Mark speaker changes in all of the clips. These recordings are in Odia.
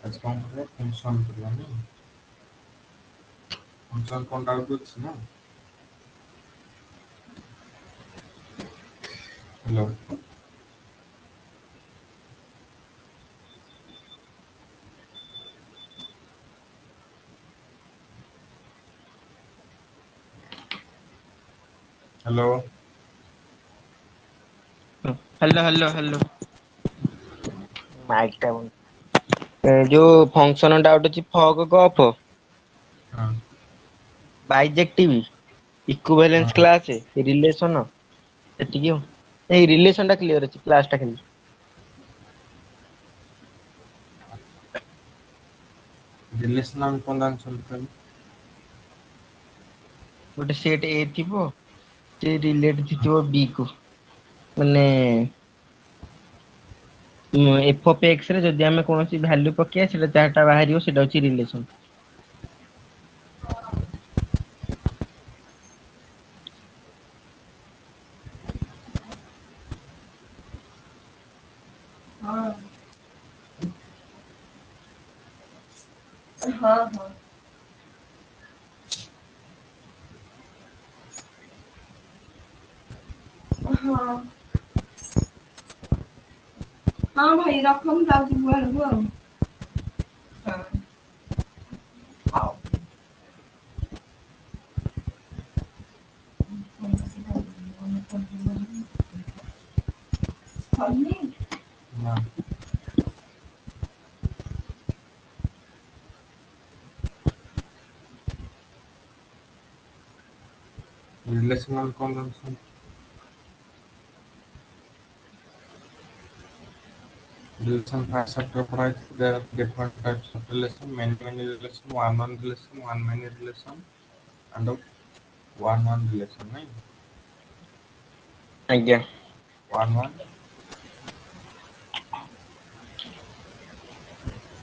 Speaker 1: ଆଜି କଣ କରିବା ଫଙ୍କସନ୍ କରିବା ନାଇଁ? ଫଙ୍କସନ୍ କଣ ଡାଉଟ୍ ଅଛି ନା? Hello. Hello.
Speaker 2: Hello hello hello. Mic ଟା ଯୋଉ ଫଙ୍କସନ ଡାଉଟ୍ ଅଛି ଫକ୍ କଫ
Speaker 1: ହଁ।
Speaker 2: ବାଇଜେକ୍ଟିଭ ଇକ୍ୱଭେଲେନ୍ସ
Speaker 1: ହଁ
Speaker 2: କ୍ଲାସ ରିଲେସନ ଏତିକି ଆଉ ଏଇ ରିଲେସନ ଟା କ୍ଲିୟର ଅଛି କ୍ଲାସ ଟା ଖାଲି।
Speaker 1: ରିଲେସନାଲ କଣ ଜାଣିଛନ୍ତି କହିଲେ?
Speaker 2: ଗୋଟେ ସେଟ୍ ଏ ଥିବ ସେ ରିଲେଟ ଥିବ ବି କୁ ମାନେ ଏଫ ଅଫ ଏକ୍ସ ରେ ଯଦି ଆମେ କୌଣସି ଭାଲ୍ୟୁ ପକେଇବା ସେଇଟା ଯାହାଟା ବାହାରିବ ସେଇଟା ହଉଛି ରିଲେସନ।
Speaker 3: ହଁ ହଁ ହଁ। ହଁ। ହଁ ଭାଇ ରଖ ମୁଁ ଯାଉଛି ଗୁହାଳକୁ ଆଉ। ହଁ। ହଉ। ସରିନି?
Speaker 1: ନା। ରିଲେସନାଲ କଣ ଜାଣିଛନ୍ତି? ରିଲେସନ ଫାର୍ଷ୍ଟ ଚାପ୍ଟର ରେ ପଢ଼ା ହେଇଛି there are different types of relation many relation one on relation one many relation and one relation ନାଇଁ?
Speaker 2: ଆଜ୍ଞା।
Speaker 1: one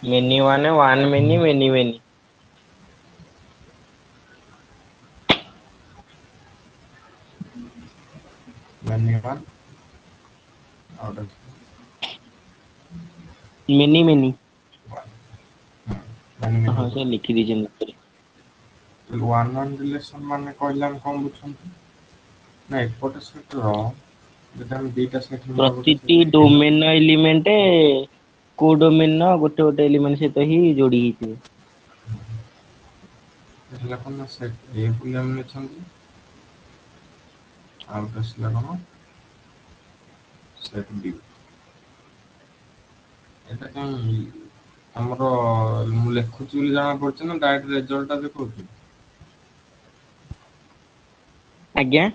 Speaker 2: many one one many many many.
Speaker 1: many one ଆଉ ଗୋଟେ
Speaker 2: ମିନି ମିନି।
Speaker 1: many
Speaker 2: ହଁ ସେ ଲେଖି ଦେଇଛନ୍ତି ଉପରେ।
Speaker 1: ୱାନ ରିଲେସନ ମାନେ କହିଲେ ଆମେ କଣ ବୁଝନ୍ତି? ନା ଏପଟେ ସେଟ୍ ର ଯଦି ଆମେ ଦିଟା ସେଟ୍ ନେବା ଗୋଟେ
Speaker 2: ପ୍ରତିଟି
Speaker 1: ସେଟ୍ ଏ
Speaker 2: ଡୋମେନ ର ଏଲିମେଣ୍ଟ କୋଉ ଡୋମେନ ର ଗୋଟେ ଗୋଟେ ଏଲିମେଣ୍ଟ ସହିତ ହିଁ ଯୋଡି ହେଇଥିବ।
Speaker 1: ହେଲା କଣ ନା ସେଟ୍ ଏ ବୋଲି ଆମେ ନେଇଛନ୍ତି ଆଉ ଗୋଟେ ଆସିଲା କଣ ସେଟ୍ ବି। ଏଟା କାଇଁ ଆମର ମୁଁ ଲେଖୁଛି ବୋଲି ଜଣା ପଡୁଛି ନା ଡାଇରେକ୍ଟ ରେଜଲ୍ଟ ଟା ଦେଖଉଛି?
Speaker 2: ଆଜ୍ଞା?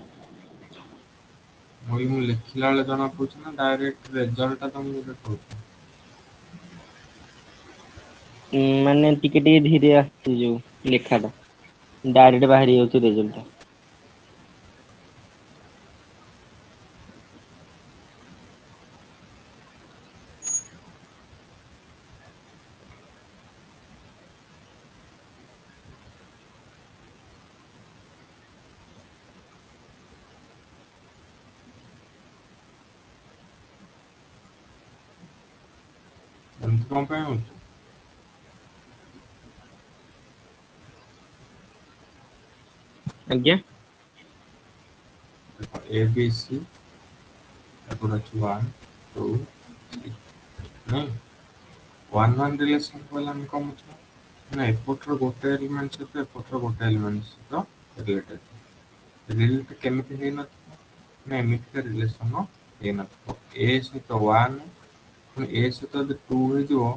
Speaker 1: ମୁଁ କହିଲି ମୁଁ ଲେଖିଲା ବେଳେ ଜଣା ପଡୁଛି ନା ଡାଇରେକ୍ଟ ରେଜଲ୍ଟ ଟା ତମକୁ ଦେଖଉଛି?
Speaker 2: ମାନେ ଟିକେ ଟିକେ ଧୀରେ ଆସୁଛି ଯୋଉ ଲେଖା ଟା ଡାଇରେକ୍ଟ ବାହାରି ଯାଉଛି ରେଜଲ୍ଟ ଟା।
Speaker 1: ଏମିତି କଣ ପାଇଁ ହଉଛି?
Speaker 2: ଆଜ୍ଞା?
Speaker 1: ଏ ବି ସି ଏପଟେ ଅଛି 1 2 3 ନାଇଁ? ୱାନ ରିଲେସନ କହିଲେ ଆମେ କଣ ବୁଝିବା? ନା ଏପଟର ଗୋଟେ ଏଲିମେଣ୍ଟ ସହିତ ଏପଟର ଗୋଟେ ଏଲିମେଣ୍ଟ ସହିତ ରିଲେଟେଡ୍। ରିଲେଟ କେମିତି ହେଇନଥିବ? ନା ଏମିତିକା ରିଲେସନ ହେଇନଥିବ ଏ ସହିତ ୱାନ ପୁଣି ଏ ସହିତ ଯଦି 2 ହେଇଯିବ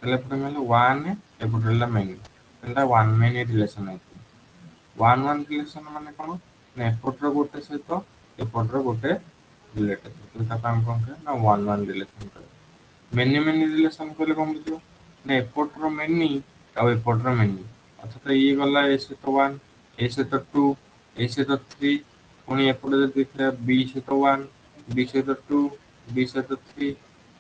Speaker 1: ତାହେଲେ ଏପଟେ ମାନେ 1 ଏପଟେ ହେଲା ମେନି ଏଇଟା ୱାନ ମେନି ରିଲେସନ ହେଇଥିବ। ୱାନ ରିଲେସନ ମାନେ କଣ? ନା ଏପଟର ଗୋଟେ ସହିତ ଏପଟର ଗୋଟେ ରିଲେଟେଡ୍ ତାକୁ ଆମେ କଣ କହିବା ନା ୱାନ ରିଲେସନ କହିବା। ମେନି ମେନି ରିଲେସନ କହିଲେ କଣ ବୁଝିବ? ନା ଏପଟର ମେନି ଆଉ ଏପଟର ମେନି ଅର୍ଥାତ ଇଏ ଗଲା ଏ ସହିତ 1 ଏ ସହିତ 2 ଏ ସହିତ 3 ପୁଣି ଏପଟେ ଯଦି ଦେଖିବା ବି ସହିତ 1 ବି ସହିତ 2 ବି ସହିତ 3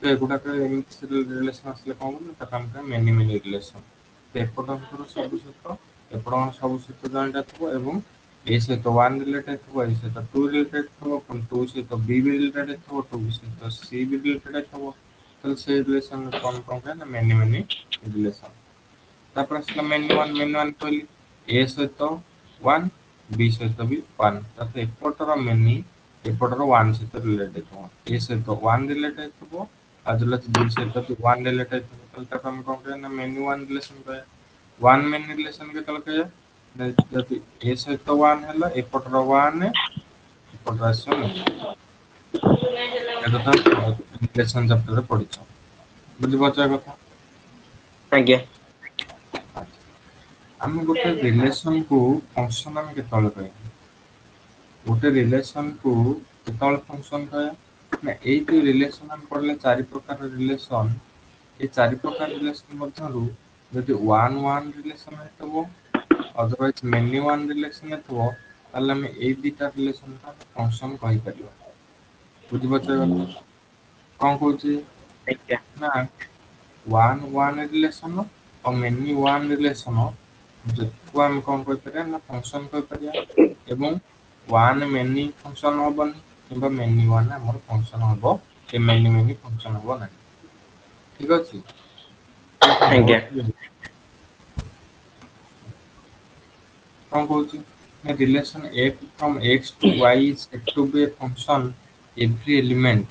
Speaker 1: ତ ଏଗୁଡାକ ଏମିତି ରିଲେସନ ଆସିଲେ କଣ ହବ ନା ତାକୁ ଆମେ କହିବା ମେନି ମେନି ରିଲେସନ। ଏପଟଙ୍କର ସବୁ ସହିତ ଏପଟଙ୍କର ସବୁ ସହିତ ଜଏଣ୍ଟ ଥିବ ଏବଂ ଏ ସହିତ 1 ରିଲେଟେଡ୍ ଥିବ ଏ ସହିତ 2 ରିଲେଟେଡ୍ ଥିବ ପୁଣି 2 ସହିତ ବି ରିଲେଟେଡ୍ ଥିବ 2 ସହିତ ସି ବି ରିଲେଟେଡ୍ ଥିବ ତାহଲେ ସେ ରିଲେସन କଣ କହେ ନା ମେନି ମେନି ରିଲେସନ। ତାପରେ ଆସିଲା ମେନି ୱାନ୍ କହିଲି ଏ ସହିତ 1 ବି ସହିତ ବି 1 ତାପରେ ଏପଟର ମେନି ଏପଟର 1 ସହିତ ରିଲେଟେଡ ହେଇଥିବ। ଏ ସହିତ 1 ରିଲେଟେଡ ହେଇଥିବ ଆଉ ଯୋଉଟା ବି ସହିତ ବି 1 ରିଲେଟେଡ ହେଇଥିବ ତାହେଲେ ତାକୁ ଆମେ କଣ କହିବା ନା ମେନି 1 ରିଲେସନ କହିବା। 1 ମେନି ରିଲେସନ କେତେବେଳେ କହିବା ଯଦି ଏ ସହିତ 1 ହେଲା ଏପଟର 1 ଏପଟର ଆସିବ ମେନି। ଏଟା ତ ରିଲେସନ ଚାପ୍ଟରରେ ପଢିଛ। ବୁଝିପାରୁଛ ଏ କଥା?
Speaker 2: ଆଜ୍ଞା।
Speaker 1: ଆମେ ଗୋଟେ ରିଲେସନ କୁ ଫଙ୍କସନ ଆମେ କେତେବେଳେ କହିବା? ଗୋଟେ ରିଲେସନ କୁ କେତେବେଳେ ଫଙ୍କସନ କହିବା ନା ଏଇ ଯୋଉ ରିଲେସନ ଆମେ ପଢିଲେ 4 ପ୍ରକାର ରିଲେସନ ଏ 4 ପ୍ରକାର ରିଲେସନ ମଧ୍ୟରୁ ଯଦି 1 ରିଲେସନ ହେଇଥିବ ଅଦରୱାଇଜ ମେନି 1 ରିଲେସନ ହେଇଥିବ ତାହେଲେ ଆମେ ଏଇ ଦିଟା ରିଲେସନ ଫଙ୍କସନ କହିପାରିବା। ବୁଝିପାରୁଛ ଏ କଥା? କଣ କହୁଛି
Speaker 2: ଆଜ୍ଞା।
Speaker 1: ନା 1 ରିଲେସନ ଆଉ ମେନି 1 ରିଲେସନ ଯେହେତୁ ଆମେ କଣ କହିପାରିବା ନା ଫଙ୍କସନ କହିପାରିବା ଏବଂ 1 ମେନି ଫଙ୍କସନ ହବନି କିମ୍ବା ମେନି 1 ଆମର ଫଙ୍କସନ ହବ ଏ ମେନି ମେନି ଫଙ୍କସନ ହବ ନାହିଁ। ଠିକ ଅଛି? ତାହେଲେ କଣ
Speaker 2: ଆଜ୍ଞା।
Speaker 1: ହବ କଣ କହୁଛି ନା relation f from x to y is said to be a function every element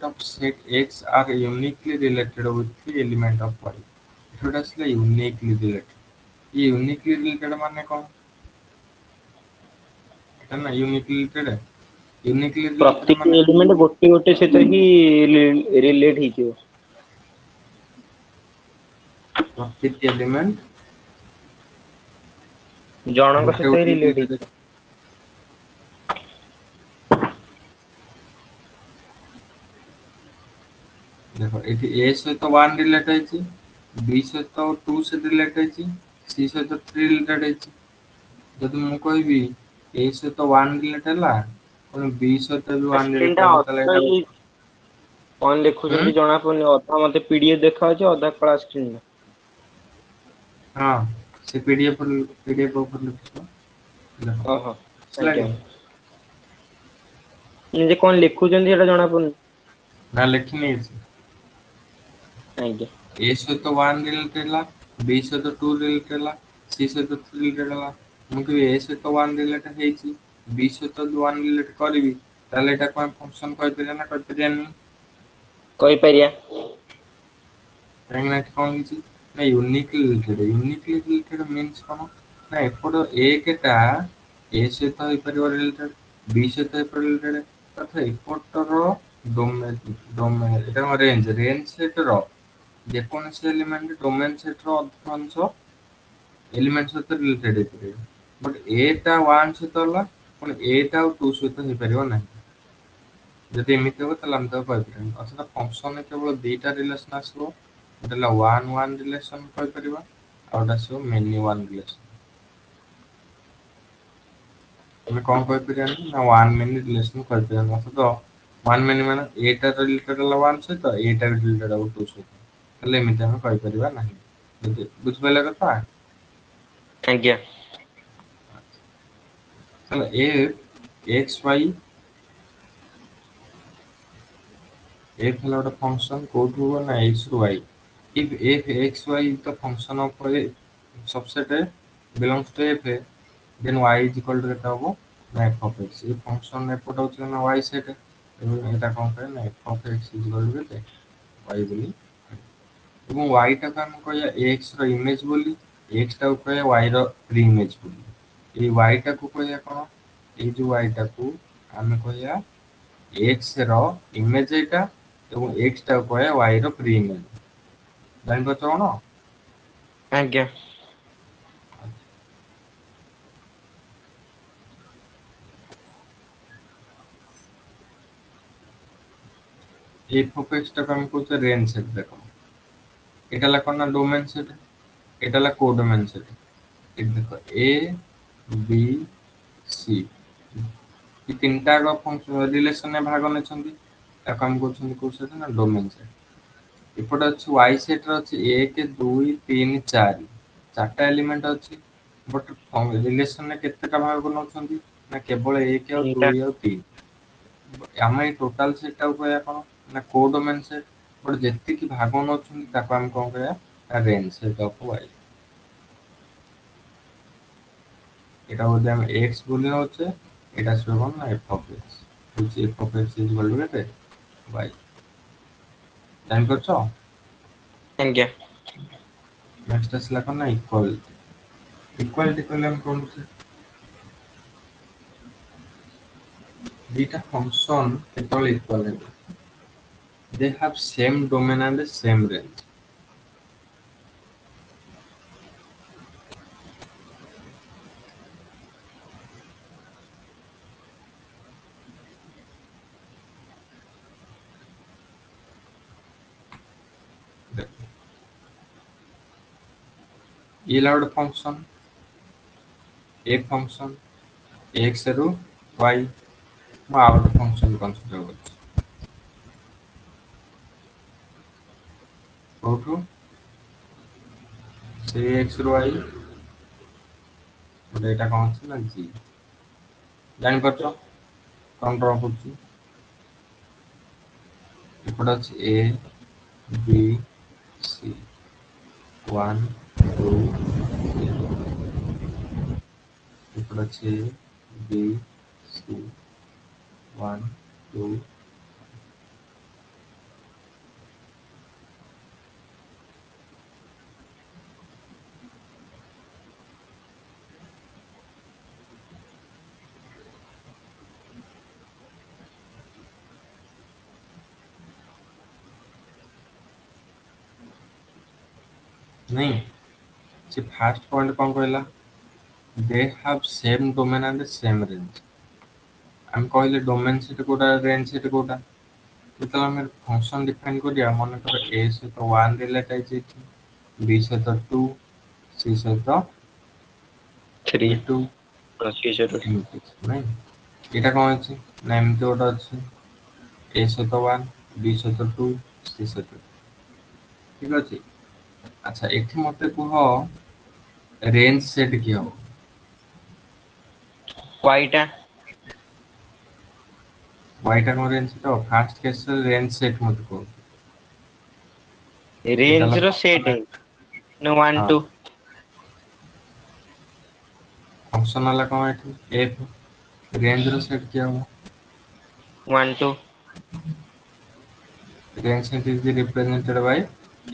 Speaker 1: of set x are uniquely related with the element of y। ଏଟା ଆସିଲା uniquely related। ये uniquely related ମାନେ କଣ? ଏଟା ନା uniquely related
Speaker 2: ପ୍ରତିଟି
Speaker 1: ମାନେ
Speaker 2: ଏଲିମେଣ୍ଟ ଗୋଟେ ଗୋଟେ ସହିତ ହିଁ ରିଲେଟ ହେଇଥିବ।
Speaker 1: ପ୍ରତିଟି ଏଲିମେଣ୍ଟ
Speaker 2: ଜଣଙ୍କ
Speaker 1: ଗୋଟେ
Speaker 2: ସହିତ ହିଁ
Speaker 1: ଗୋଟେ
Speaker 2: ରିଲେଟ
Speaker 1: related।
Speaker 2: ହେଇଥିବ।
Speaker 1: ଦେଖ ଏଠି a ସହିତ 1 ରିଲେଟ ହେଇଛି, b ସହିତ 2 ସହିତ ରିଲେଟ ହେଇଛି, c ସହିତ 3 ରିଲେଟ ହେଇଛି। ଯଦି ମୁଁ କହିବି a ସହିତ 1 ରିଲେଟ ହେଲା ପୁଣି b ସହିତ ବି 1
Speaker 2: ସ୍କ୍ରିନ୍ ଟା
Speaker 1: ରିଲେଟ ହବ
Speaker 2: ଅଧା
Speaker 1: ତାହେଲେ ଏଇଟା
Speaker 2: ହେଇ କଣ
Speaker 1: ହୁଁ
Speaker 2: ଲେଖୁଛନ୍ତି ଜଣା ପଡୁନି। ଅଧା ମତେ ପିଡିଏଫ ଦେଖାଯାଉଛି ଅଧା କଳା ସ୍କ୍ରିନ୍।
Speaker 1: ହଁ ସେ ପିଡିଏଫ ଉପରେ ଲେଖୁଥିବ। ଦେଖ
Speaker 2: ଓହୋ
Speaker 1: ଆସିଲା
Speaker 2: ଆଜ୍ଞା।
Speaker 1: କି?
Speaker 2: ଯେ କଣ ଲେଖୁଛନ୍ତି ସେଟା ଜଣା ପଡୁନି।
Speaker 1: ନା ଲେଖିନି କିଛି।
Speaker 2: ଆଜ୍ଞା।
Speaker 1: a ସହିତ 1 ରିଲେଟେଡ ହେଲା, b ସହିତ 2 ରିଲେଟେଡ ହେଲା, c ସହିତ 3 ରିଲେଟେଡ ହେଲା। ମୁଁ କହିବି a ସହିତ 1 ରିଲେଟେଡ ହେଇଛି, b ସହିତ 1 ରିଲେଟେଡ କରିବି ତାହେଲେ ଏଟାକୁ ଆମେ ଫଙ୍କସନ କହିପାରିବା ନା କହିପାରିବାନି?
Speaker 2: କହିପାରିବା।
Speaker 1: କାହିଁକି ନା ଏଠି କଣ ହେଇଛି ନା ୟୁନିକଲି ରିଲେଟେଡ ମିନ୍ସ କଣ? ନା ଏପଟ 1 ଟା a ସହିତ ହେଇପାରିବ ରିଲେଟେଡ, b ସହିତ ହେଇପାରିବ ରିଲେଟେଡ ତଥା ଏପଟର ଏଟା ରେଞ୍ଜ ସେଟ ର ଯେକୌଣସି ଏଲିମେଣ୍ଟ ଡୋମେନ ସେଟ ର ଅଧିକାଂଶ ଏଲିମେଣ୍ଟ ସହିତ ରିଲେଟେଡ ହେଇପାରିବ। ବଟ a ଟା 1 ସହିତ ହେଲା ପୁଣି a ଟା ଆଉ 2 ସହିତ ହେଇପାରିବ ନାହିଁ। ଯଦି ଏମିତି ହବ ତାହେଲେ ଆମେ ତାକୁ କହିପାରିବାନି। ଅର୍ଥାତ ଫଙ୍କସନରେ କେବଳ ଦିଟା ରିଲେସନ ଆସିବ। ଗୋଟେ ହେଲା 1 ରିଲେସନ କହିପାରିବା ଆଉ ଗୋଟେ ଆସିବ ମେନି 1 ରିଲେସନ। ଆମେ କଣ କହିପାରିବାନି ନା 1 ମେନି ରିଲେସନ କହିପାରିବାନି। ଅର୍ଥାତ 1 ମେନି ମାନେ a ଟା ରିଲେଟେଡ ହେଲା 1 ସହିତ a ଟା ବି ରିଲେଟେଡ ହବ 2 ସହିତ। ହେଲେ ଏମିତି ଆମେ କହିପାରିବା ନାହିଁ। ବୁଝିପାରିଲ କଥା?
Speaker 2: ଆଜ୍ଞା।
Speaker 1: ତାହେଲେ x y f ହେଲା ଗୋଟେ ଫଙ୍କସନ କୋଉଠୁ ନା x ରୁ y। If f x y is the function of a subset belongs to f then y is equal to କେତେ ହବ ନା f of x। A function ଏପଟ ହଉଛି ନା y ସେଟ ଏବଂ ଏଇଟା କଣ କହିବା ନା f of x is equal to କେତେ y ବୋଲି ଏବଂ y ଟାକୁ ଆମେ କହିବା x ର ଇମେଜ ବୋଲି x ଟାକୁ କହିବା y ର ପ୍ରିଇମେଜ ବୋଲି। ଏଇ y ଟାକୁ କହିବା କଣ ଏଇ ଯୋଉ y ଟାକୁ ଆମେ କହିବା x ର ଇମେଜ ଏଇଟା ଏବଂ x ଟାକୁ କହିବା y ର ପ୍ରିଇମେଜ। ଜାଣିପାରୁଛ କଣ?
Speaker 2: ଆଜ୍ଞା।
Speaker 1: f of x ଟାକୁ ଆମେ କହୁଛେ ରେଞ୍ଜ ସେଟ ଦେଖ। ଏଇଟା ହେଲା କଣ ନା ଡୋମେନ ସେଟ ଏଇଟା ହେଲା କୋଡୋମେନ ସେଟ। ଏଠି ଦେଖ a b c ଏ ତିନିଟା ଆଗ ରିଲେସନରେ ଭାଗ ନେଇଛନ୍ତି। ତାକୁ ଆମେ କହୁଛନ୍ତି କୋଉ ସେଟ ନା ଡୋମେନ ସେଟ। ଏପଟେ ଅଛି y ସେଟ ର ଅଛି 1 2 3 4 ଚାରିଟା ଏଲିମେଣ୍ଟ ଅଛି। ବଟ ରିଲେସନରେ କେତେଟା ଭାଗ ନଉଛନ୍ତି ନା କେବଳ 1 ଆଉ
Speaker 2: ତିନିଟା
Speaker 1: 2 ଆଉ 3? ଆମେ ଏଇ ଟୋଟାଲ ସେଟଟାକୁ କହିବା କଣ ନା କୋଡୋମେନ୍ ସେଟ୍। ବଟ୍ ଯେତିକି ଭାଗ ନଉଛନ୍ତି ତାକୁ ଆମେ କଣ କହିବା ନା ରେଞ୍ଜ ସେଟ୍ ଅଫ୍ ୱାଇ। এটা যদি আমি x বলি হচ্ছে এটা আসবে কত না f of x, হচ্ছে f of x is equal to কেতে y। জানিপারছ?
Speaker 2: ଆଜ୍ଞା।
Speaker 1: নেক্সট আসলে কোন না ইকুয়ালিটি। ইকুয়ালিটি করলে আমি কোন দুইটা ফাংশন কেতବେଳେ ইকুয়াল হবে? They have same domain and same range. দেখো ଇଲା ଗୋଟେ ଫଙ୍କସନ ଏ ଫଙ୍କସନ x ରୁ y, ମୁଁ ଆଉ ଗୋଟେ ଫଙ୍କସନ କନସିଡର କରୁଛି କୋଉଠୁ ସେ x ରୁ y, ଗୋଟେ ଏଇଟା କଣ ଅଛି ନା g। ଜାଣିପାରୁଛ କଣ ଡ୍ର କରୁଛି? ଏପଟେ ଅଛି a b c 1 2 3, ଏପଟେ ଅଛି a b c 1 2। नहीं ସେ ଫାର୍ଷ୍ଟ ପଏଣ୍ଟ କଣ କହିଲା? ଦେ have same domain and same range. ଆମେ କହିଲେ ଡୋମେନ୍ ସେଟ୍ କୋଉଟା, ରେଞ୍ଜ ସେଟ୍ କୋଉଟା? ଯେତେବେଳେ ଆମେ ଫଙ୍କସନ ଡିଫାଇନ୍ କରିବା, ମନେକର a ସହିତ 1 ରିଲେଟ୍ ହେଇଛି ଏଠି, b ସହିତ 2, c ସହିତ
Speaker 2: 3
Speaker 1: 2, ଏମିତି ନାଇଁ? ଏଇଟା କଣ ଅଛି ନା ଏମିତି ଗୋଟେ ଅଛି a ସହିତ 1 b ସହିତ 2 c ସହିତ 2, ଠିକ ଅଛି। ଆଚ୍ଛା ଏଠି ମତେ କୁହ ରେଞ୍ଜ ସେଟ୍ କି ହବ?
Speaker 2: ୱାଇଟା
Speaker 1: y ଟା କଣ ରେଞ୍ଜ ସେଟ୍ ହବ? ଫାର୍ଷ୍ଟ କେସରେ ରେଞ୍ଜ ସେଟ୍ ମତେ କୁହ। ଏଇଟା ହେଲା
Speaker 2: ରେଞ୍ଜ ର ସେଟ୍
Speaker 1: ଫଙ୍କସନ।
Speaker 2: ନା 1
Speaker 1: ହଁ
Speaker 2: 2
Speaker 1: ଫଙ୍କସନ ହେଲା କଣ ଏଠି f, ରେଞ୍ଜ ର ସେଟ୍ କିଏ ହବ?
Speaker 2: 1 2
Speaker 1: range set is represented by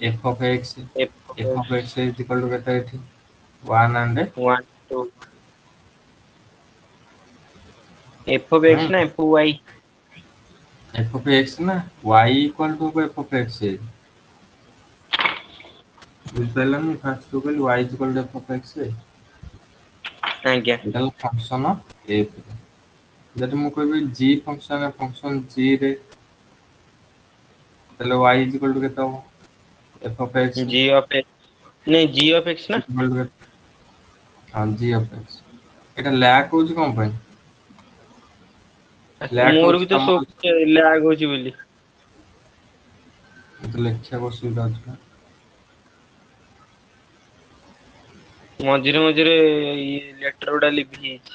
Speaker 1: f of x. F of x is equal to কেতে এটি 1 and
Speaker 2: 1 2 f of x
Speaker 1: ନାଇଁ
Speaker 2: ନା f of y?
Speaker 1: f of x ନା y equal to f of x। ବୁଝିପାରିଲନି? ଫାର୍ଷ୍ଟ ରୁ କହିଲି y is equal to f of x,
Speaker 2: ଆଜ୍ଞା।
Speaker 1: ଏଟା ହେଲା ଫଙ୍କସନ f। ଯଦି ମୁଁ କହିବି g ଫଙ୍କସନ g ରେ, ତାହେଲେ y is equal to କେତେ ହବ? f of x
Speaker 2: g of x ନାଇଁ g of x ନା?
Speaker 1: equal to ହଁ g of x। ଏଟା ଲ୍ୟାକ୍ ହଉଛି କଣ ପାଇଁ? ଲ୍ୟାକ୍
Speaker 2: ମୋର
Speaker 1: ହଉଛି
Speaker 2: ବି ତ
Speaker 1: ତମ
Speaker 2: ସବୁ ଲ୍ୟାଗ ହଉଛି ବୋଲି।
Speaker 1: ମତେ ଲେଖିବାକୁ ଅସୁବିଧା ହଉଛି ନା।
Speaker 2: ମଝିରେ ମଝିରେ ଇଏ ଲେଟର ଗୁଡା ଲିଭି ଯାଇଛି।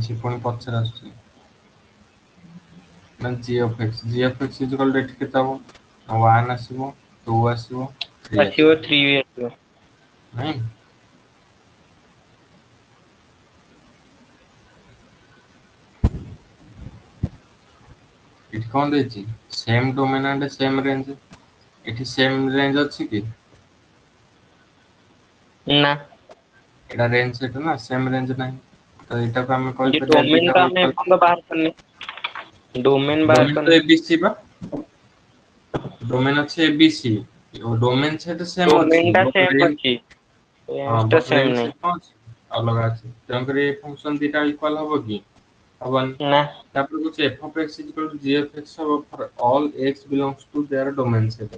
Speaker 1: ସେ ପୁଣି ପଛରେ ଆସୁଛି ନା g of x। g of x is equal to ଏଠି କେତେ ହବ? 1 ଆସିବ, 2 ଆସିବ, 3
Speaker 2: ଆସିବ
Speaker 1: ଆସିବ,
Speaker 2: 3 ବି ଆସିବ।
Speaker 1: ନାଇଁ? ଏଠି କଣ ଦେଇଛି? Same domain and same range. ଏଠି ସେମ୍ ରେଞ୍ଜ ଅଛି କି?
Speaker 2: ନା
Speaker 1: ଏଟା ରେଞ୍ଜ ସେଟ୍ ନା, ସେମ୍ ରେଞ୍ଜ ନାହିଁ। ତ ଏଇଟାକୁ ଆମେ
Speaker 2: ଯେ
Speaker 1: କହିପାରିବା
Speaker 2: ଡୋମେନ
Speaker 1: ଦିଟା
Speaker 2: ଟା ଆମେ
Speaker 1: ଇକ୍ୱାଲ।
Speaker 2: ଏପର୍ଯ୍ୟନ୍ତ ବାହାର କରିନି। ଡୋମେନ ବାହାର
Speaker 1: ଡୋମେନ୍ ତ
Speaker 2: କରିନି।
Speaker 1: ABC ବା। ଡୋମେନ୍ ଅଛି ABC। Domain set same
Speaker 2: domain
Speaker 1: ଅଛି,
Speaker 2: ଟା
Speaker 1: ବଟ୍
Speaker 2: ସେମ୍
Speaker 1: ରେଞ୍ଜ,
Speaker 2: ଅଛି
Speaker 1: ହଁ
Speaker 2: ଟା
Speaker 1: ବଟ୍
Speaker 2: ସେମ୍
Speaker 1: ରେଞ୍ଜ
Speaker 2: ନାହିଁ।
Speaker 1: ସେଟ୍ କଣ ଅଛି? ଅଲଗା ଅଛି। ତେଣୁକରି ଏ ଫଙ୍କସନ ଦିଟା ଇକ୍ୱାଲ ହବ କି? ହବନି।
Speaker 2: ନା
Speaker 1: ତାପରେ କହୁଛି f of x is equal to g of x ହବ for all x belongs to their domain set।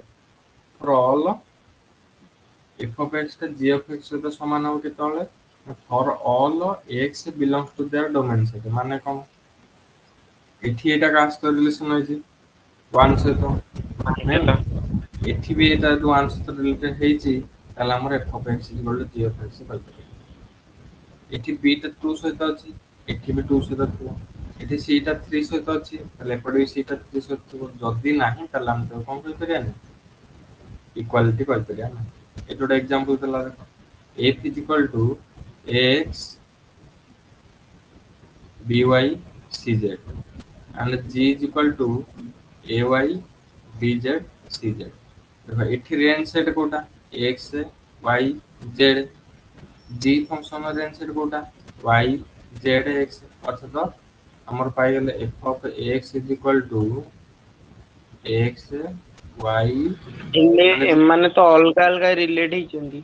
Speaker 1: For all f of x ଟା g of x ସହିତ ସମାନ ହବ କେତେବେଳେ? For all x belongs to their domain set। ମାନେ କଣ? ଏଠି ଏଇଟା କାହା ସହିତ ରିଲେସନ ହେଇଛି? 1 ସହିତ,
Speaker 2: ସେଟା
Speaker 1: ନାଇଁ? ଏଠି ବି ଏଇଟା ଯଦି 1 ସହିତ ରିଲେଟେଡ୍ ହେଇଛି, ତାହେଲେ ଆମର f of x is equal to g of x କହିପାରିବା। ଏଠି b ଟା 2 ସହିତ ଅଛି, ଏଠି ବି 2 ସହିତ ଥିବ, ଏଠି c ଟା 3 ସହିତ ଅଛି, ତାହେଲେ ଏପଟେ ବି c ଟା 3 ସହିତ ଥିବ। ଯଦି ନାହିଁ ତାହେଲେ ଆମେ ତାକୁ କଣ କହିପାରିବାନି, ଇକ୍ୱାଲିଟି କହିପାରିବା ନାହିଁ। ଏଠି ଗୋଟେ ଏକ୍ସାମ୍ପଲ ଦେଲା ଦେଖ, f is equal to ax by cz and g is equal to ay bz cz। देखो एठी रेंज सेट कोटा x y z, g function range set कोटा y z x, अर्थात हमर पाई गेले f of x is equal to x y and
Speaker 2: ଏମାନେ ତ ଅଲଗା ଅଲଗା ରିଲେଟ ହେଇଛନ୍ତି।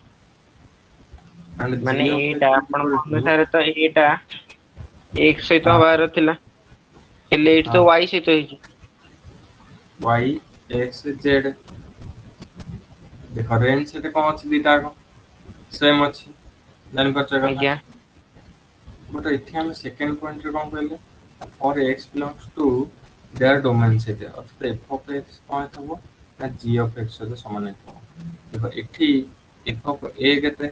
Speaker 2: ମାନେ
Speaker 1: g of
Speaker 2: ଏଇଟା
Speaker 1: x is equal
Speaker 2: ଆପଣଙ୍କ
Speaker 1: to
Speaker 2: ଅନୁସାରେ ତ ଏଇଟା x ସହିତ
Speaker 1: हाँ
Speaker 2: ହବାର ଥିଲା, ହେଲେ ଏଇଠି
Speaker 1: हाँ
Speaker 2: ତ y ସହିତ ହେଇଛି।
Speaker 1: y x z, ଦେଖ ରେଞ୍ଜ ସେଟା କଣ ଅଛି, ଦିଟା ସେମ୍ ଅଛି, ଜାଣିପାରୁଛ କଥା।
Speaker 2: ଆଜ୍ଞା
Speaker 1: ବଟ୍ ଏଠି ଆମେ ସେକେଣ୍ଡ ପଏଣ୍ଟରେ କଣ କହିଲେ, for x belongs to their domain set, ଅର୍ଥାৎ f of x କଣ ହେଇଥିବ ନା g of x ସହିତ ସମାନ ହେଇଥିବ। ଦେଖ ଏଠି f of a କେତେ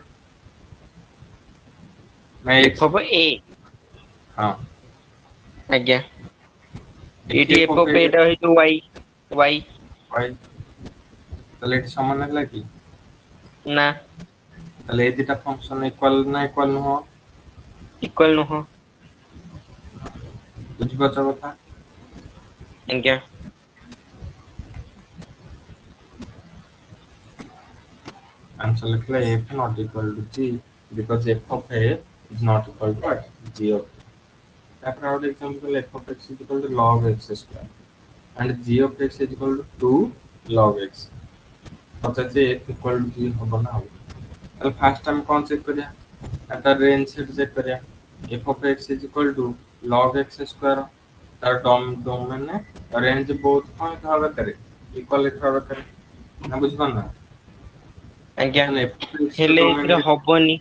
Speaker 1: ନା
Speaker 2: ଏଫ
Speaker 1: x,
Speaker 2: ଅଫ ଏ,
Speaker 1: ହଁ
Speaker 2: ଆଜ୍ଞା
Speaker 1: ଏଠି
Speaker 2: ଏଇଠି ଏଫ ଅଫ ଏ ଟା ହେଇଥିବ y।
Speaker 1: y, ତାହେଲେ ଏଠି ସମାନ ହେଲା କି?
Speaker 2: ନା
Speaker 1: ତାହେଲେ ଏ ଦିଟା ଫଙ୍କସନ ଇକ୍ୱାଲ ନା ଇକ୍ୱାଲ ନୁହଁ?
Speaker 2: ଇକ୍ୱାଲ ନୁହଁ।
Speaker 1: ବୁଝିପାରୁଛ କଥା?
Speaker 2: ଆଜ୍ଞା।
Speaker 1: Answer लिखला f not equal to g because f of a is not equal to what? G of a। तापर और example f of x is equal to log x square and g of x is equal to 2 log x। पचासे f equal to g होगा ना हो। तो फर्स्ट टाइम कौन चेक करिया? एटा रेंज सेट चेक करिया। f of x is equal to log x square, तार डोमेन में रेंज बोथ कौन था करे इक्वल था करे ना बुझ पाना।
Speaker 2: ଆଜ୍ଞା
Speaker 1: ତାହେଲେ
Speaker 2: ହେଲେ ଏଥିରେ ହବନି।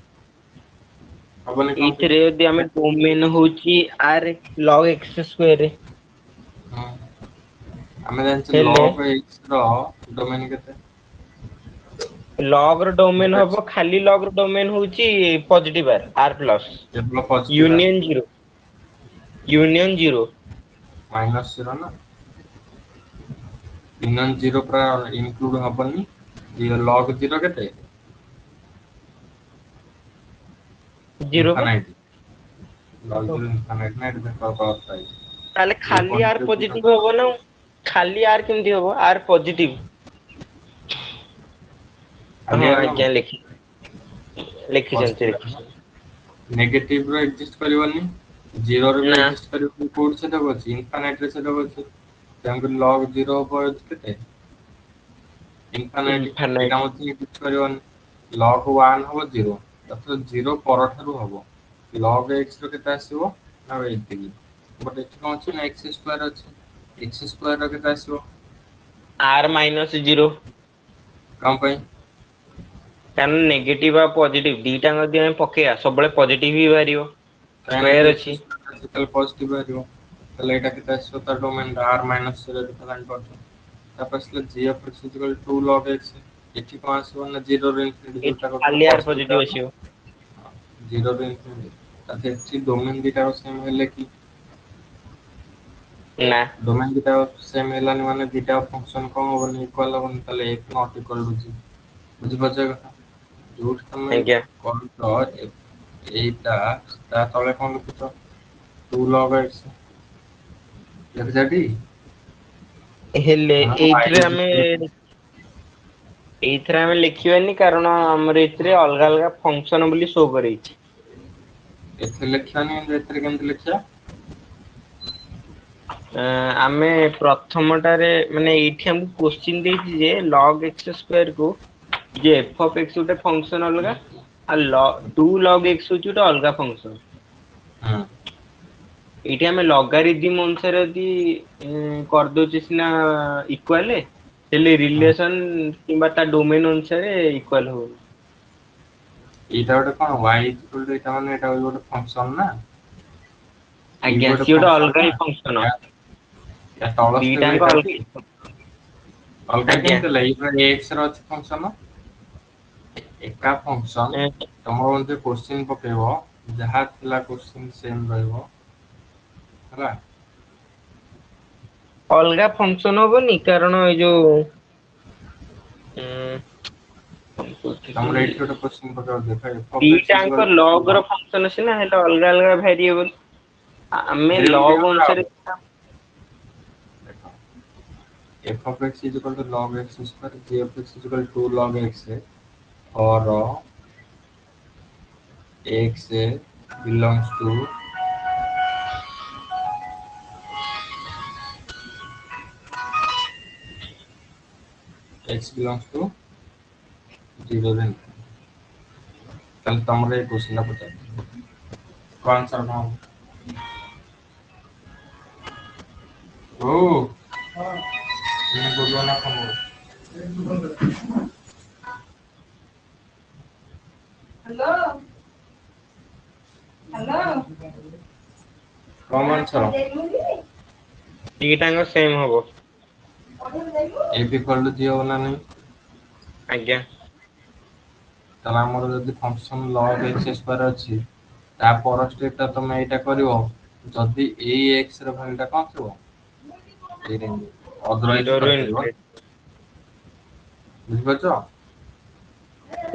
Speaker 1: ହବନି କଣ ପାଇଁ?
Speaker 2: ଏଇଥିରେ ଯଦି ଆମେ ଡୋମେନ ହଉଛି r log x ସ୍କୋୟାର।
Speaker 1: ହଁ ଆମେ ଜାଣିଛେ
Speaker 2: ହେଲେ
Speaker 1: log x ର ଡୋମେନ କେତେ?
Speaker 2: ଲଗ ର ଡୋମେନ ହବ, ଖାଲି ଲଗ ର ଡୋମେନ ହଉଛି ପଜିଟିଭ r ପ୍ଲସ
Speaker 1: କେବଳ positive
Speaker 2: union zero, union zero.
Speaker 1: Minus zero ନା ୟୁନିୟନ ଜିରୋ ପୁରା ଇନକ୍ଲୁଡ ହବନି। ଲଗ ଜିରୋ କେତେ?
Speaker 2: ଜିରୋ ବା।
Speaker 1: ଇନଫାନାଇଟ। ଲଗ ଜିରୋ ଇନଫାନାଇଟ ନା ଏଠି ପାଇ
Speaker 2: ତାହେଲେ ଖାଲି ଆର୍ ପଜିଟିଭ ହବ ନା, ଖାଲି ଆର୍ କେମିତି ହବ ଆର୍ ପଜିଟିଭ।
Speaker 1: ଖାଲି
Speaker 2: ହଁ
Speaker 1: ଆର
Speaker 2: ଆଜ୍ଞା ଲେଖିଛନ୍ତି
Speaker 1: ପଜିଟିଭ
Speaker 2: ଲେଖିଛନ୍ତି।
Speaker 1: ନେଗେଟିଭ ର ଏକ୍ଜିଷ୍ଟ କରିବନି, ଜିରୋ ର ବି
Speaker 2: ନା
Speaker 1: ଏକ୍ଜିଷ୍ଟ କରିବନି। କୋଉଠି ସେଟା ଅଛି ଇନଫାନାଇଟ ରେ ସେଟା ଅଛି। ତେଣୁକରି ଲଗ ଜିରୋ ହବ କେତେ? ଇନଫାନାଇଟ
Speaker 2: ଇନଫାନାଇଟ
Speaker 1: ଏଇଟା ମଧ୍ୟ କିଛି କରିବନି। ଲଗ ୱାନ ହବ ଜିରୋ, ଅର୍ଥାତ ଜିରୋ ପରଠାରୁ ହବ। ଲଗ ଏକ୍ସ ର କେତେ ଆସିବ ନା ଏତିକି। ବଟ ଏଠି କଣ ଅଛି ନା ଏକ୍ସ ସ୍କୋୟାର ଅଛି, ଏକ୍ସ ସ୍କୋୟାର ର କେତେ ଆସିବ?
Speaker 2: ଆର୍ ମାଇନସ ଜିରୋ।
Speaker 1: କଣ ପାଇଁ?
Speaker 2: କାରଣ ନେଗେଟିଭ ଆଉ ପଜିଟିଭ ଦିଟାଙ୍କ ଯଦି ଆମେ ପକେଇବା ସବୁବେଳେ ପଜିଟିଭ ହି ବାହାରିବ।
Speaker 1: କାହିଁକି ନା
Speaker 2: ସ୍କୋୟାର
Speaker 1: ଏଠି
Speaker 2: ଅଛି
Speaker 1: ଏକ୍ସ ସ୍କୋୟାର ଅଛି ତାହେଲେ ପଜିଟିଭ ବାହାରିବ। ତାହେଲେ ଏଇଟା କେତେ ଆସିବ ତାର ଡୋମେନ r ମାଇନସ ଜିରୋ ଜାଣିପାରୁଛ। ତାପରେ ଆସିଲା g of x is equal to 2 log x, ଏଠି କଣ ଆସିବ ନା ଜିରୋ ରୁ ଇନଫିନିଟି
Speaker 2: ଏଠି
Speaker 1: ଯୋଉଟା କରିଥିଲ
Speaker 2: ଖାଲି ଆର୍
Speaker 1: ପଜିଟିଭ ଟା
Speaker 2: ପଜିଟିଭ
Speaker 1: ହବ।
Speaker 2: ଆସିବ।
Speaker 1: ଜିରୋ ରୁ ଇନଫିନିଟି, ତାହେଲେ ଏଠି ଡୋମେନ ଦିଟା ସେମ ହେଲେ କି?
Speaker 2: ନା
Speaker 1: ଡୋମେନ ଦିଟା ସେମ ହେଲାନି ମାନେ ଦିଟା ଫଙ୍କସନ କଣ ହବନି ଇକ୍ୱାଲ ହବନି, ତାହେଲେ f not equal to g। ବୁଝିପାରୁଛ କଥା? ଯୋଉଠି ତମେ
Speaker 2: ଆଜ୍ଞା
Speaker 1: କରୁଛ ଏଇଟା ତା ତଳେ କଣ ଲେଖୁଛ 2 log x ଲେଖିଛ ଟି?
Speaker 2: ହେଲେ
Speaker 1: y
Speaker 2: ଏଇଥିରେ
Speaker 1: is
Speaker 2: ଆମେ
Speaker 1: equal to
Speaker 2: ଏଇଥିରେ ଆମେ ଲେଖିବାନି କାରଣ ଆମର ଏଥିରେ ଅଲଗା ଅଲଗା ଫଙ୍କସନ ବୋଲି ଶୋ କରେଇଛି।
Speaker 1: ଏଥିରେ ଲେଖିବାନି ଏଥିରେ କେମିତି ଲେଖିବା?
Speaker 2: ଆମେ ପ୍ରଥମଟାରେ ମାନେ ଏଇଠି ଆମକୁ କୋଶ୍ଚିନ୍ ଦେଇଛି ଯେ log x ସ୍କୋୟାର କୁ ଯେ f of x ଗୋଟେ ଫଙ୍କସନ ଅଲଗା ଆଉ 2 log x ହଉଛି ଗୋଟେ ଅଲଗା ଫଙ୍କସନ।
Speaker 1: ହୁଁ
Speaker 2: ଏଇଠି ଆମେ ଲଗାରିଦିମ ଅନୁସାରେ ଯଦି କରିଦଉଛେ ସିନା ଇକ୍ୱାଲେ, ହେଲେ
Speaker 1: ହୁଁ
Speaker 2: ରିଲେସନ କିମ୍ବା ତା ଡୋମେନ ଅନୁସାରେ ଇକ୍ୱାଲ ହଉନି।
Speaker 1: ଏଇଟା ଗୋଟେ କଣ y equal to ଏଇଟା ମାନେ ଏଇଟା ଗୋଟେ ଫଙ୍କସନ ନା। ଇଏ ବି
Speaker 2: ଆଜ୍ଞା
Speaker 1: ଗୋଟେ
Speaker 2: ସିଏ
Speaker 1: ଫଙ୍କସନ
Speaker 2: ଅଲଗା
Speaker 1: ନା।
Speaker 2: ହିଁ ଫଙ୍କସନ।
Speaker 1: ୟା ତଳସ୍ଥ ବି
Speaker 2: ଦିଟାଙ୍କ
Speaker 1: ଏଇଟା ଟି?
Speaker 2: ଅଲଗା।
Speaker 1: ଅଲଗା
Speaker 2: ଆଜ୍ଞା
Speaker 1: କେମିତି ହେଲା? ଏଇ x ର ଅଛି ଫଙ୍କସନ। ଏକା ଫଙ୍କସନ ତମର ଯୋଉ କୋଶ୍ଚିନ୍ ପକେଇବ जहाँ थिला क्वेश्चन सेम रहइबो ହେଲା।
Speaker 2: अलगा फंक्शन होबनी कारण ए जो
Speaker 1: तमरे एठी ଗୋଟେ क्वेश्चन पकड़ देखो f of x is
Speaker 2: दीटांक
Speaker 1: equal to
Speaker 2: लॉग रो फंक्शन सिना हेला अलगा अलगा वेरिएबल आमे
Speaker 1: ଯେମିତି
Speaker 2: लॉग
Speaker 1: ହେଲା
Speaker 2: अनुसार
Speaker 1: ଦେଖ f of x is equal to log x square g of x is equal to 2 log x for x belongs to x belongs to 0 then ତାହେଲେ ତମର ଏଇ କ୍वेଶ୍ଚନଟା ପଚାର କଣ ଆନ୍ସର କଣ ହବ ଓ ତୁମେ ବୋଲୁଅ ନା କଣ
Speaker 3: ହ୍ୟାଲୋ ହ୍ୟାଲୋ
Speaker 1: କଣ ଆନ୍ସର
Speaker 2: दीटांक सेम होबो
Speaker 1: f equal to g ହବ ନା ନାହିଁ
Speaker 2: आज्ञा
Speaker 1: ତାହେଲେ ଆମର ଯଦି ଫଙ୍କସନ log x ସ୍କୋୟାର ଅଛି ତା ପର ସ୍ଟେପଟା ତମେ ଏଇଟା କରିବ ଯଦି ଏଇ x ର ଭ୍ୟାଲୁଟା କଣ ଥିବ ଏଇ ରେଞ୍ଜ ଅଦରୱାଇଜ
Speaker 2: 0 ରୁ
Speaker 1: କରିପାରିବ
Speaker 2: ଇନଫିନିଟି
Speaker 1: ବୁଝିପାରୁଛ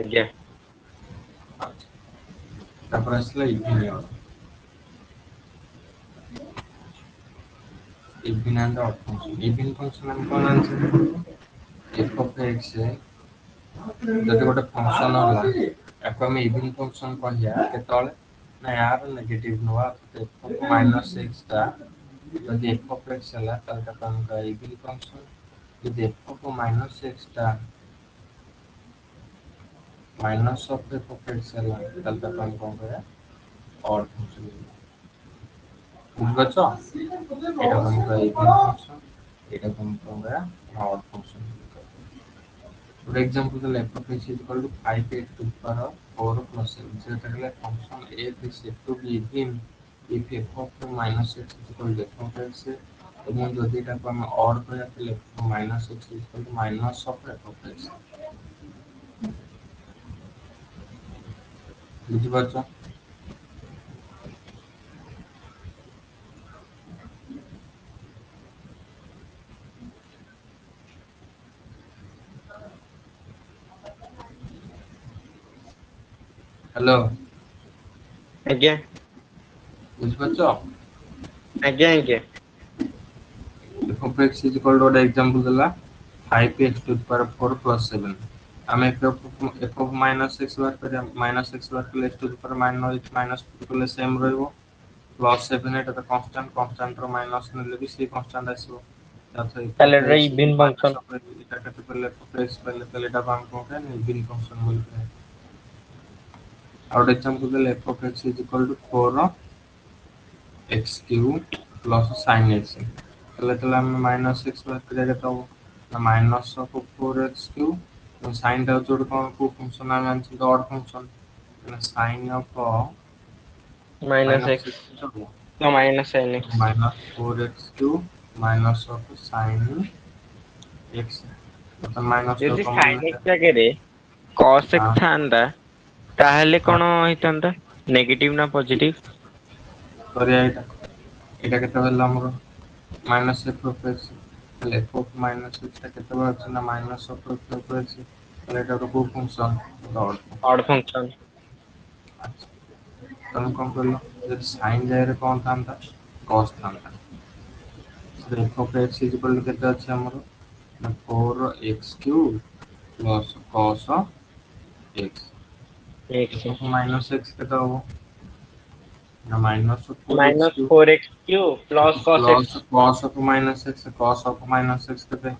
Speaker 2: आज्ञा
Speaker 1: ତାପରେ ଆସିଲା ଇଭିନିୟର even and odd function even function हम कौन आंसर f of x ଯଦି ଗୋଟେ ଫଙ୍କସନ ହେଲା ତାକୁ ଆମେ ଇଭିନ୍ ଫଙ୍କସନ କହିବା କେତେବେଳେ ନା ୟାର ନେଗେଟିଭ ନବା ମାଇନସ ଏକ୍ସ ଟା ଯଦି f of x ହେଲା ତାହେଲେ ତାକୁ ଆମେ କହିବା ଇଭିନ୍ ଫଙ୍କସନ ଯଦି f of ମାଇନସ ଏକ୍ସ ଟା minus of f of x ହେଲା ତାହେଲେ ତାକୁ ଆମେ କଣ କହିବା ଅଡ୍ ଫଙ୍କସନ ବୁଝିପାରୁଛ ଏଇଟା ଆମେ କହିବା ଇଭିନ୍ ଫଙ୍କସନ ଏଇଟାକୁ ଆମେ କହିବା odd function For example, the f of x is equal to 5x to the power of 4 plus 7. So, the function f is said to be even if f of minus x is equal to f of x. এবং যদি এটাকে আমি অর করে তাহলে minus x is equal to minus of F of x বুঝতে পারছো হ্যালো
Speaker 2: आज्ञा
Speaker 1: বুঝতে পারছো
Speaker 2: आज्ञा आज्ञा
Speaker 1: f of x is equal to ଗୋଟେ एग्जांपल ଦେଲା 5x to the power of 4 plus 7 ଆମେ f of minus x ବାର କରିବା minus x ବାର କଲେ x to the power minus କଲେ ସେମ୍ ରହିବ plus 7 ଏଟା ତ କନଷ୍ଟାଣ୍ଟ ର ମାଇନସ ନେଲେ ବି ସେ କନଷ୍ଟାଣ୍ଟ ଆସିବ ତାପରେ f of
Speaker 2: তাহলে এটা
Speaker 1: x
Speaker 2: even
Speaker 1: minus
Speaker 2: function
Speaker 1: of এটা କେତେ କଲେ f of x କଲେ ତାହେଲେ ଏଟା ଆମେ କଣ କହିବା ଇଭିନ୍ ଫଙ୍କସନ ବୋଲି କହିବା ଆଉ ଗୋଟେ एग्जांपल ଦେଲେ f of x is equal to 4 x cube plus sin x তাহলে ଆମେ ମାଇନସ୍ ଏକ୍ସ ବାର କରିବା କେତେ ହବ ନା minus of 4x cube sign ଟା ହଉଛି ଗୋଟେ କଣ କୋଉ ଫଙ୍କସନ ଆମେ ଜାଣିଛୁ ତ odd function sine of
Speaker 2: minus
Speaker 1: minus
Speaker 2: x
Speaker 1: x ହବ
Speaker 2: तो minus sine x
Speaker 1: minus 4x cube minus of sin x मतलब माइनस को
Speaker 2: যদি
Speaker 1: कॉमन
Speaker 2: sin
Speaker 1: लेते
Speaker 2: x ଜାଗାରେ cos x
Speaker 1: हाँ
Speaker 2: ଥାନ୍ତା ତାହେଲେ
Speaker 1: हाँ
Speaker 2: କଣ ହେଇଥାନ୍ତା ନେଗେଟିଭ ନା ପଜିଟିଭ
Speaker 1: କରିବା ଏଇଟା କେତେ ହେଲା ଆମର ମାଇନସ୍ f of x ତାହେଲେ f of minus x ଟା କେତେବେଳେ ଅଛି ନା minus of f of x ତାହେଲେ ଏଟା ଗୋଟେ କୋଉ ଫଙ୍କସନ ଅଡ୍
Speaker 2: ଅଡ୍ ଫଙ୍କସନ
Speaker 1: ଆଚ୍ଛା ତମେ କଣ କହିଲ ଯଦି ସାଇନ୍ ଜାଗାରେ କଣ ଥାନ୍ତା cos ଥାନ୍ତା f of x is equal to କେତେ ଅଛି ଆମର ନା 4x cube plus cos x f of minus x କେତେ ହବ ना minus of 4x
Speaker 2: minus
Speaker 1: cube
Speaker 2: four X Q plus cos
Speaker 1: plus
Speaker 2: x
Speaker 1: cos of minus x cos of minus x केते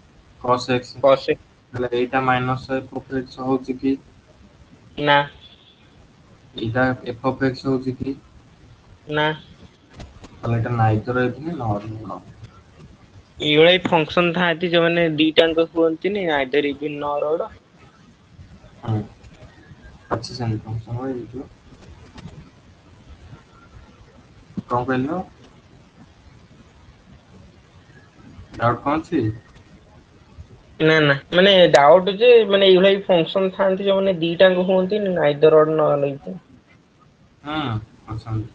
Speaker 1: cos x
Speaker 2: cos x
Speaker 1: એટલે ଏଇଟା ମାଇନସ୍ f of x ହଉଛି କି
Speaker 2: ନା
Speaker 1: ଏଇଟା f of x ହଉଛି କି
Speaker 2: ନା
Speaker 1: ତାହେଲେ ଏଇଟା ନାଇଦର ଇଭିନ୍ ନର୍ ନର୍
Speaker 2: ଏଇଭଳିଆ ଫଙ୍କସନ ଥାନ୍ତି ଯୋଉମାନେ ଦିଟାଙ୍କ କୁହନ୍ତିନି ଆଇଦର ଇଭିନ୍ ନର୍ ଅଡ୍
Speaker 1: ହୁଁ ଅଛି ସେମିତି ଫଙ୍କସନ୍ ହେଇଯିବ କଣ କହିଲ ଡାଉଟ୍ କଣ ଅଛି
Speaker 2: ନା ନା ମାନେ ଡାଉଟ୍ ଯେ ମାନେ ଏଇଭଳିଆ ଫଙ୍କସନ ଥାନ୍ତି ଯୋଉମାନେ ଦିଟାଙ୍କ ହୁଅନ୍ତି ଆଇଦର ଅଡ୍ ନହେଲେ ଇଭିନ୍
Speaker 1: ହୁଁ ଅଛନ୍ତି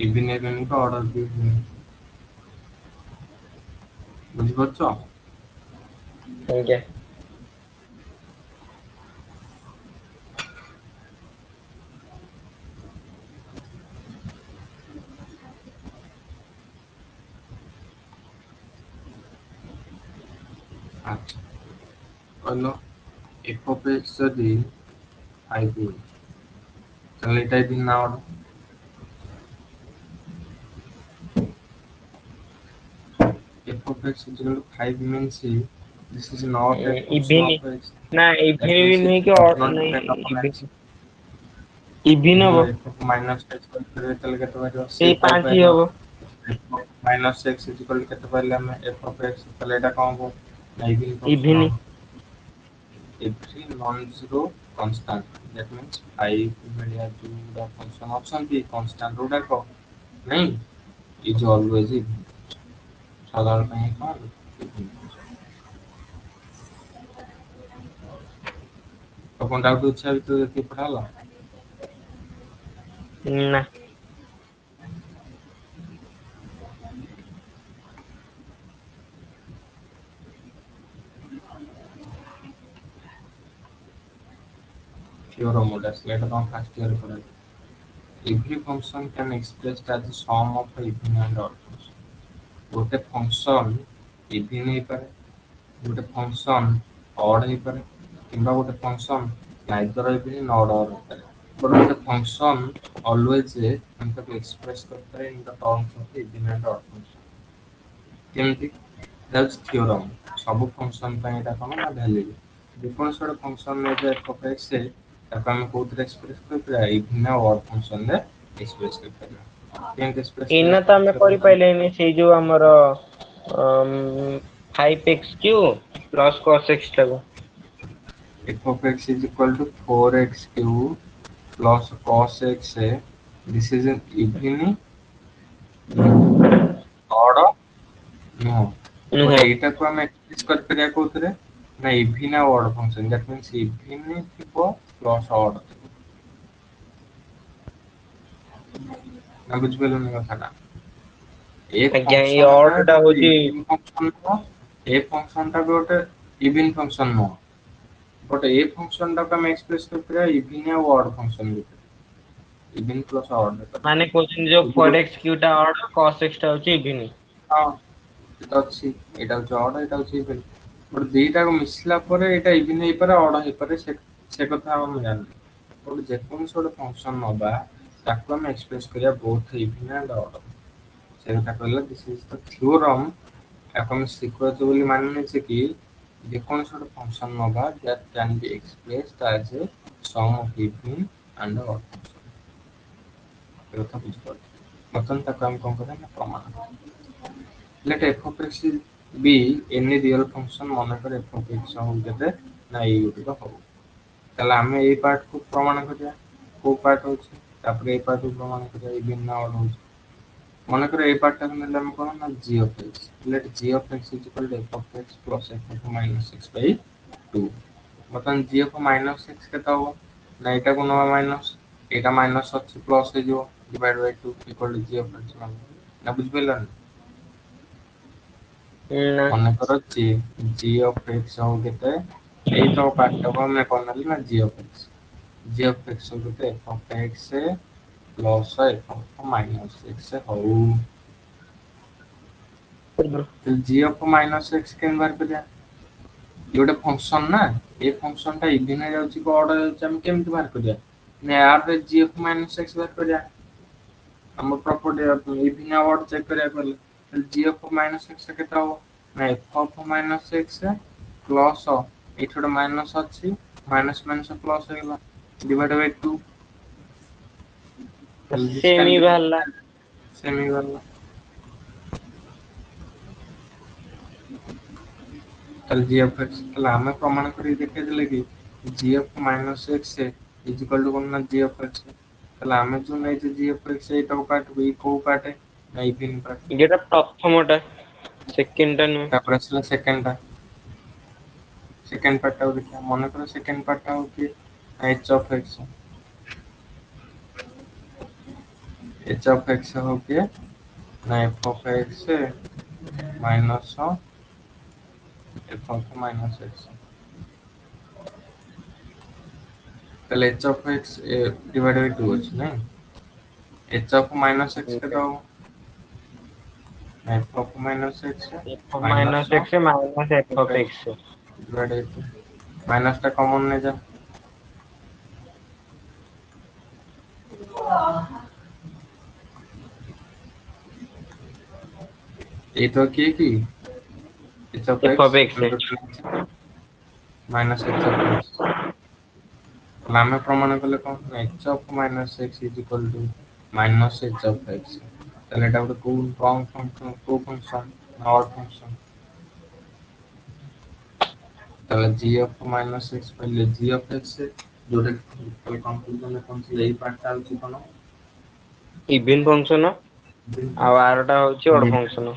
Speaker 1: ଇଭିନ୍ ହେଲେନି ତ ଅର୍ଡର ବି ହେଲେନି ବୁଝିପାରୁଛ?
Speaker 2: ଆଜ୍ଞା।
Speaker 1: ଆଚ୍ଛା କହିଲ ଏଫ୍ ଅଫ୍ ଏକ୍ସ ଯଦି 5 ତାহলে এটাই দিন না order f of x is equal to 5 means this is not a function
Speaker 2: ଇଭିନି
Speaker 1: of x.
Speaker 2: ନା
Speaker 1: That
Speaker 2: ଇଭିନି ବି
Speaker 1: means it
Speaker 2: ନୁହେଁ କି
Speaker 1: does
Speaker 2: ଅଡ୍
Speaker 1: not
Speaker 2: ନାଇଁ
Speaker 1: depend upon x.
Speaker 2: ଇଭିନ୍ ହବ
Speaker 1: f of minus x କରିପାରିବେ ତାହେଲେ କେତେ ବାହାରିବ
Speaker 2: ସେଇ
Speaker 1: 6
Speaker 2: ପାଞ୍ଚ ହିଁ
Speaker 1: ପାଇପାରିବା
Speaker 2: ହବ।
Speaker 1: f of minus x is equal to କେତେ ପାଇଲେ ଆମେ f of x ତାହେଲେ ଏଟା କଣ ହବ ନା ଇଭିନ୍ ଫଙ୍କସନ
Speaker 2: ଇଭିନି
Speaker 1: ହବ every non-zero constant that means 5 ଭଳିଆ ଯୋଉଟା ଫଙ୍କସନ ଅଛନ୍ତି କନଷ୍ଟାଣ୍ଟ ଗୁଡାକ ନାଇଁ is always even ସାଧାରଣ ପାଇଁ କଣ तो कौन डाउट अच्छा भी तो देखिए पढ़ा ला
Speaker 2: ନା
Speaker 1: theorem मोड है लेटर ऑन फर्स्ट ईयर पढ़ा every function can expressed as the sum of even and odd function ଗୋଟେ ଫଙ୍କସନ୍ ଇଭିନ୍ ହେଇପାରେ ଗୋଟେ ଫଙ୍କସନ୍ ଅଡ୍ ହେଇପାରେ କିମ୍ବା ଗୋଟେ function neither even not odd ହେଇପାରେ ବଟ୍ ଗୋଟେ ଫଙ୍କସନ୍ ଅଲୱେଜ୍ ଆମେ ତାକୁ ଏକ୍ସପ୍ରେସ୍ କରିପାରେ in the terms of even and odd function କେମିତି ଦ୍ୟାଟ୍ସ ଥିଓରମ୍ ସବୁ ଫଙ୍କସନ୍ ପାଇଁ ଏଇଟା କଣ ନା ଭ୍ୟାଲିଡ୍ ଯେକୌଣସି ଗୋଟେ ଫଙ୍କସନ୍ ନେବେ ଏଫ୍ ଅଫ୍ ଏକ୍ସ ତାକୁ ଆମେ କୋଉଥିରେ ଏକ୍ସପ୍ରେସ୍ କରିପାରିବା ଇଭିନ୍ ଆଉ ଅଡ୍ ଫଙ୍କସନ୍ରେ ଏକ୍ସପ୍ରେସ୍ କରିପାରିବା କେମିତି ଏକ୍ସପ୍ରେସ୍ କରିବା
Speaker 2: ଏଇନା ତ ଆମେ କରିପାରିଲେନି ସେଇ ଯୋଉ ଆମର 5x³ ପ୍ଲସ୍ cos x ଟାକୁ
Speaker 1: f of x is equal to 4x cube plus cos x. This is an even odd no. But
Speaker 2: ନୁହଁ
Speaker 1: ଏଇଟାକୁ ଆମେ ଏକ୍ସପ୍ରେସ୍ କରିପାରିବା କୋଉଥିରେ ନା ଇଭିନ୍ ଆଉ odd function that means even ଥିବ ପ୍ଲସ୍ ଅଡ୍ ନା ବୁଝିପାରିଲୁନି କଥାଟା ଏ
Speaker 2: ଆଜ୍ଞା ଏଇ
Speaker 1: ଫଙ୍କସନ୍ ଟା
Speaker 2: ଅଡ୍ ଟା
Speaker 1: ଗୋଟେ
Speaker 2: ହଉଛି
Speaker 1: ଇଭିନ୍ ଫଙ୍କସନ୍ ନୁହଁ ଏ ଫଙ୍କସନ୍ ଟା ବି ଗୋଟେ ଇଭିନ୍ ଫଙ୍କସନ୍ ନୁହଁ बट ए फंक्शन टा हम एक्सप्रेस करते हैं इवन या ऑड फंक्शन भी इवन प्लस ऑड
Speaker 2: ମାନେ କହୁଛନ୍ତି ଯୋଉ 4x³ ଟା ଅଡ୍ cos x ଟା ହଉଛି ଇଭିନ୍
Speaker 1: हां এটা ଅଛି এটা হচ্ছে অড এটা হচ্ছে ইভেন বট দুইটাକୁ ମିଶିଲା ପରେ ଏଇଟା ଇଭିନ୍ ହେଇପାରେ ଅଡ୍ ହେଇପାରେ ସେ କଥା ଆମେ ଜାଣିନି ବଟ ଯେକୌଣସି ଗୋଟେ ଫଙ୍କସନ୍ ନବା ତାକୁ ଆମେ ଏକ୍ସପ୍ରେସ୍ କରିବା ବୋଥ୍ ଇଭିନ୍ ଆଣ୍ଡ ଅଡ୍ ସେ କଥା କହିଲା ଦିସ୍ ଇଜ ଦ ଥିଓରମ୍ ତାକୁ ଆମେ ସିକ୍ୱେନ୍ସ ବୋଲି ମାନେ ନେଇଛେ କି ଯେକୌଣସି ଗୋଟେ ଫଙ୍କସନ୍ ନବା that can be expressed as a sum of even and odd function ଏ କଥା ବୁଝିପାରୁଛୁ ବର୍ତ୍ତମାନ ତାକୁ ଆମେ କଣ କରିବା ନା ପ୍ରମାଣ let f of x be any real function ମନେକର f of x ହଉ କେତେ ନା ଏଇ ଗୁଡ଼ିକ ହଉ ତାହେଲେ ଆମେ ଏଇ ପାର୍ଟକୁ ପ୍ରମାଣ କରିବା କୋଉ ପାର୍ଟ ହଉଛି ତାପରେ ଏଇ ପାର୍ଟକୁ ପ୍ରମାଣ କରିବା ଇଭିନ୍ ନା ଅଡ୍ ହଉଛି ମନେକର ଏଇ ପାର୍ଟଟାକୁ ନେଲେ ଆମେ କଣ ନା g of x let g of x is equal to f of x plus f of minus x by 2 ବର୍ତ୍ତମାନ g of minus x କେତେ ହବ ନା ଏଇଟାକୁ ନବା ମାଇନସ୍ ଏଇଟା ମାଇନସ୍ ଅଛି ପ୍ଲସ୍ ହେଇଯିବ divide Bai 2 equal to g of x ନା ବୁଝିପାରିଲନି
Speaker 2: ନା
Speaker 1: ମନେକର g of x ହଉ କେତେ ଏଇତକ ପାର୍ଟଟାକୁ ଆମେ କଣ ନେଲେ ନା g of x ହଉ କେତେ f of x plus f of minus x ହଉ g of minus x କେମିତି ବାହାର କରିବା ये ଗୋଟେ ଫଙ୍କସନ୍ ନା ଏ ଫଙ୍କସନ୍ ଟା ଇଭିନ୍ ହେଇଯାଉଛି କି ଅଡ୍ ହେଇଯାଉଛି ଆମେ କେମିତି ବାହାର କରିବା ନା ୟାପରେ g of minus x ବାହାର କରିବା ଆମ ପ୍ରପର୍ଟି ଇଭିନ୍ ଆଉ ଅଡ୍ ଚେକ୍ କରିବାକୁ ହେଲେ g of minus x କେତେ ହବ ନା f of minus x plus ଏଇଠି ଗୋଟେ ମାଇନସ୍ ଅଛି ମାଇନସ୍ ମାଇନସ୍ ପ୍ଲସ୍ ହେଇଗଲା ଡିଭାଇଡ୍ ବାଇ 2
Speaker 2: ସେମି ବାହାରିଲା
Speaker 1: ସେମି ଗଲା ତାହେଲେ g of x ତାହେଲେ ଆମେ ପ୍ରମାଣ କରିକି ଦେଖେଇଦେଲେ କି g of minus x is equal to କଣ ନା g of x ତାହେଲେ ଆମେ ଯୋଉ ନେଇଛେ g of x ଏଇଟାକୁ କାଟିବୁ ଏଇ କୋଉ ପାର୍ଟ ନା ଇଭିନ୍ ପାର୍ଟ
Speaker 2: ଯେଟା ପ୍ରଥମଟା ସେକେଣ୍ଡ ଟା ନୁହେଁ
Speaker 1: ତାପରେ ଆସିଲା ସେକେଣ୍ଡ ପାର୍ଟଟାକୁ ଦେଖିବା ମନେକର ସେକେଣ୍ଡ ପାର୍ଟଟା ହଉଛି h of x H of x हो के ना F of x minus F of minus x তাহলে h of x divided by 2 আছে না h of minus x কে দাও f of minus x
Speaker 2: F
Speaker 1: minus
Speaker 2: minus x minus F
Speaker 1: of
Speaker 2: of
Speaker 1: x
Speaker 2: x.
Speaker 1: divided by 2 মাইনাসটা কমন নিয়ে যা এইটা কি h of
Speaker 2: F
Speaker 1: x
Speaker 2: of x
Speaker 1: minus h of x তাহলে আমি প্রমাণ করলে কোন h of minus x is equal to minus h of x তাহলে এটা একটা কোন ফাংশন না অড ফাংশন তাহলে g of minus x পাইলে g of x जोड़े তাহলে কনক্লুশনে পৌঁছলে এই পার্টটা হচ্ছে কোন
Speaker 2: ইভেন ফংশন ଆଉ ଆରଟା ହଉଛି ଅଡ୍ ଫଂକ୍ସନ।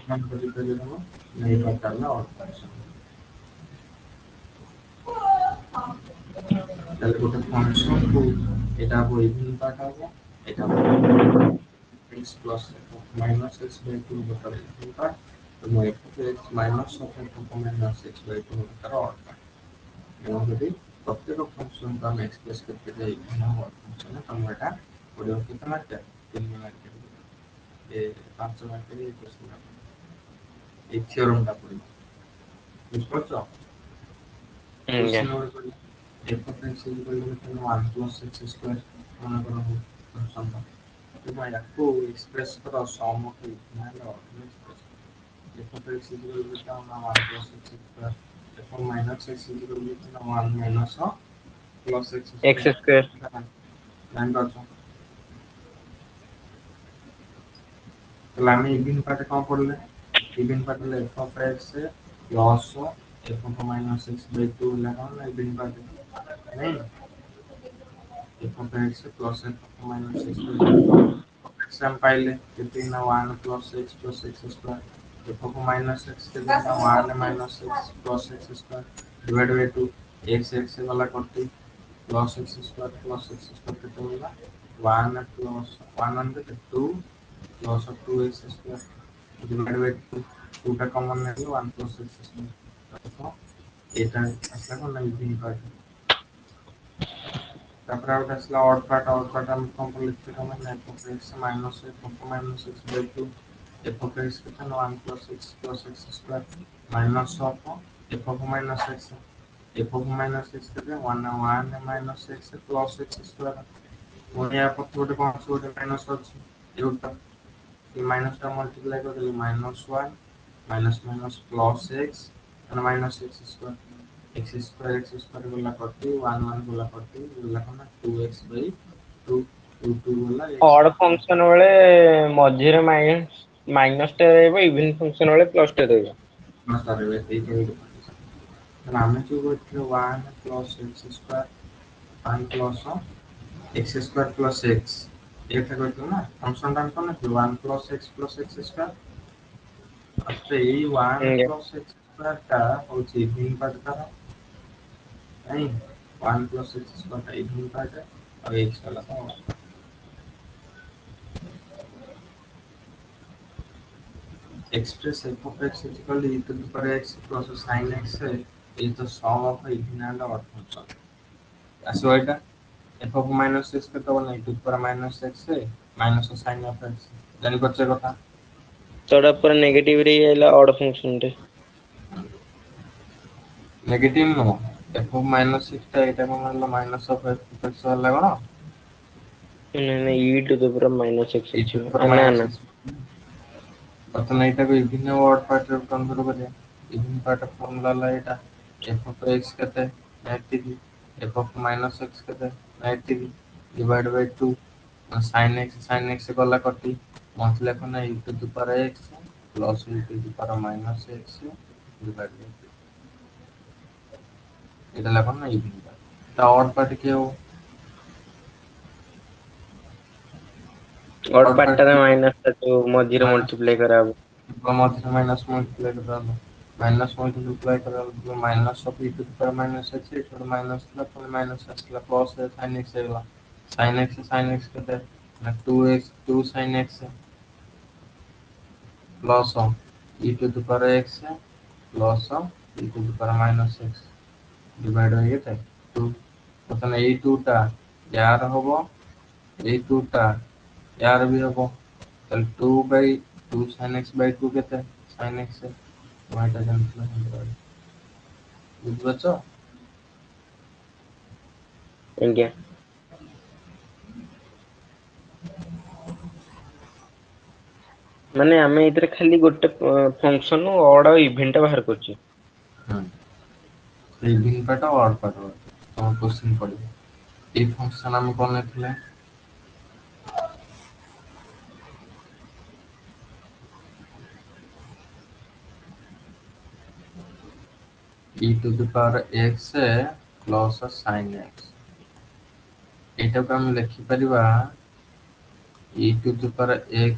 Speaker 1: এই পার্টটা হলো অড ফাংশন তাহলে গোটা ফাংশন কো এটা হবো ইভেন পার্ট হবে এটা হবো x plus minus x by 2 গোটা ইভেন পার্ট এবং f of x minus of f of minus x by 2 গোটা অড পার্ট এবং যদি প্রত্যেক ফাংশনকে আমি এক্সপ্রেস করতে যাই এখানে অড ফাংশনে তোমরা এটা পরিবর্তিত মাত্রা 3 মার্কের এ 5 মার্কের এই প্রশ্নটা এই থিওরেমটা পড়ি বুঝতে পারছো
Speaker 2: হুম,
Speaker 1: কোশ্চেন ওর করি f of x is equal to 1 plus x square মনে করো ফাংশনটা তোমরা একটু এক্সপ্রেস করো সম of equal or express f of x is equal to 1 plus x square f of minus x is equal to 1 minus plus x
Speaker 2: x
Speaker 1: square
Speaker 2: square.
Speaker 1: Line করছো তাহলে আমি ইভিন পার্টে কম পড়লে ইভিন পার্টে f of x plus f of minus x by 2 লাগাও না ইভিন পার্টে नहीं f of x plus f of minus x by 2 x हम पाइले कितनी ना 1 plus x square f of minus x कितना ना 1 minus x plus x square divided by 2 x से वाला करते plus x square कितना होगा 1 plus 1 under 2 plus of 2x square divided by 2 2 টা কমন নিলে 1 plus x square তো এটা আসলে কোন ইভিন পার্ট তারপরে আউট আসলে অড পার্ট আমি কমপ্লিট লিখতে হবে না f of x minus x by 2 f of x कितना 1 plus x square minus of f of minus x f of minus x कितना 1 minus x plus x square वही आप थोड़े कौन से थोड़े माइनस আছে এটা এই মাইনাসটা মাল্টিপ্লাই করে দিলে -1 মাইনাস প্লাস x মানে -x² x² গুলা করতে 1 1 গুলা করতে গুলা কোন 2x 2 2 2 গুলা x
Speaker 2: ଅଡ୍ ଫଂକ୍ସନ ବେଳେ ମଝିରେ ମାଇନସ ଟା ରହିବ, ଇଭେନ ଫଂକ୍ସନ ବେଳେ ପ୍ଲସ ଟା ରହିବ।
Speaker 1: ପ୍ଲସ୍ ରହିବ ଏଇଟା ଗୋଟେ ତାହେଲେ ଆମେ ଯୋଉ କରିଥିଲେ 1 plus x² 1 plus x² plus x এটা করতে না ফাংশনটা আমি কোন 1 প্লস x² আচ্ছা এই 1 প্লস x² টা হচ্ছে ইভিনিং পার্ট দ্বারা नहीं 1 plus x square का इवनिंग पार्ट है और x वाला का express f of x is equal to e to the power x plus sin x is the sum of the even and odd function ऐसे होएगा f of minus x का तो बोलना e to the power minus x है minus sin of x जानी बच्चे को था
Speaker 2: ତୋଟା ପୁରା ନେଗେଟିଭ ରେ ହେଲା ଅଡ୍ ଫଂକ୍ସନ ରେ।
Speaker 1: नेगेटिव नो f of minus x टा এটা को मतलब minus of x वाला को ना
Speaker 2: ନାଇଁ ଇ ଟୁ ଦ ପୁରା ମାଇନସ ଏକ୍ସ
Speaker 1: e
Speaker 2: ଅଛି
Speaker 1: to the power
Speaker 2: ନା
Speaker 1: minus
Speaker 2: ନା।
Speaker 1: x অর্থাৎ এটাকে ইভিন ওয়ার্ড পার্টের রূপান্তর করে ইভিন পার্টের ফর্মুলা হলো এটা f of x কেতে negative f of minus x কেতে negative divide by 2 sin x গলা করতে মত লেখো না e to the power x plus e to the power minus x divide by 2 এটা লেখো না ইভিন পার্ট তা ওয়ার্ড পার্ট কেও
Speaker 2: ଅଡ୍
Speaker 1: ওয়ার্ড পার্ট
Speaker 2: ପାର୍ଟଟାରେ ମାଇନସ ଟା ଯୋଉ ମଝିରେ
Speaker 1: माइनस
Speaker 2: ମଲ୍ଟିପ୍ଲାଇ କରାହବ।
Speaker 1: मध्य माइनस मल्टीप्लाई कर डालो माइनस मल्टीप्लाई कर डालो minus of e to the power minus x है छोड़ minus plus minus x plus sin x है sin x करते ना 2x 2 sin x plus e to the power x plus e to the power minus x divide हो गए 2 मतलब এই 2টা यार হবো এই 2টা यार भी হবো তাহলে 2 বাই 2 sin x বাই 2 কেতে sin x এটা জানতে বুঝতে পারছো
Speaker 2: ଆଜ୍ଞା। ମାନେ ଆମେ ଏଇଥିରେ ଖାଲି ଗୋଟେ ଫଙ୍କସନ ଅଡ ଆଉ ଇଭେଣ୍ଟ ଟା ବାହାର କରୁଛୁ।
Speaker 1: ଇଭିନ୍ ପାର୍ଟ ଆଉ ଅଡ୍ ପାର୍ଟ ତମ କ୍ୱେଶ୍ଚିନ୍ ପଡିବ এই ଫଙ୍କସନ ଆମେ କଣ ନେଇଥିଲେ e to the power x plus sin x ଏଇଟାକୁ ଆମେ ଲେଖିପାରିବା e to the power x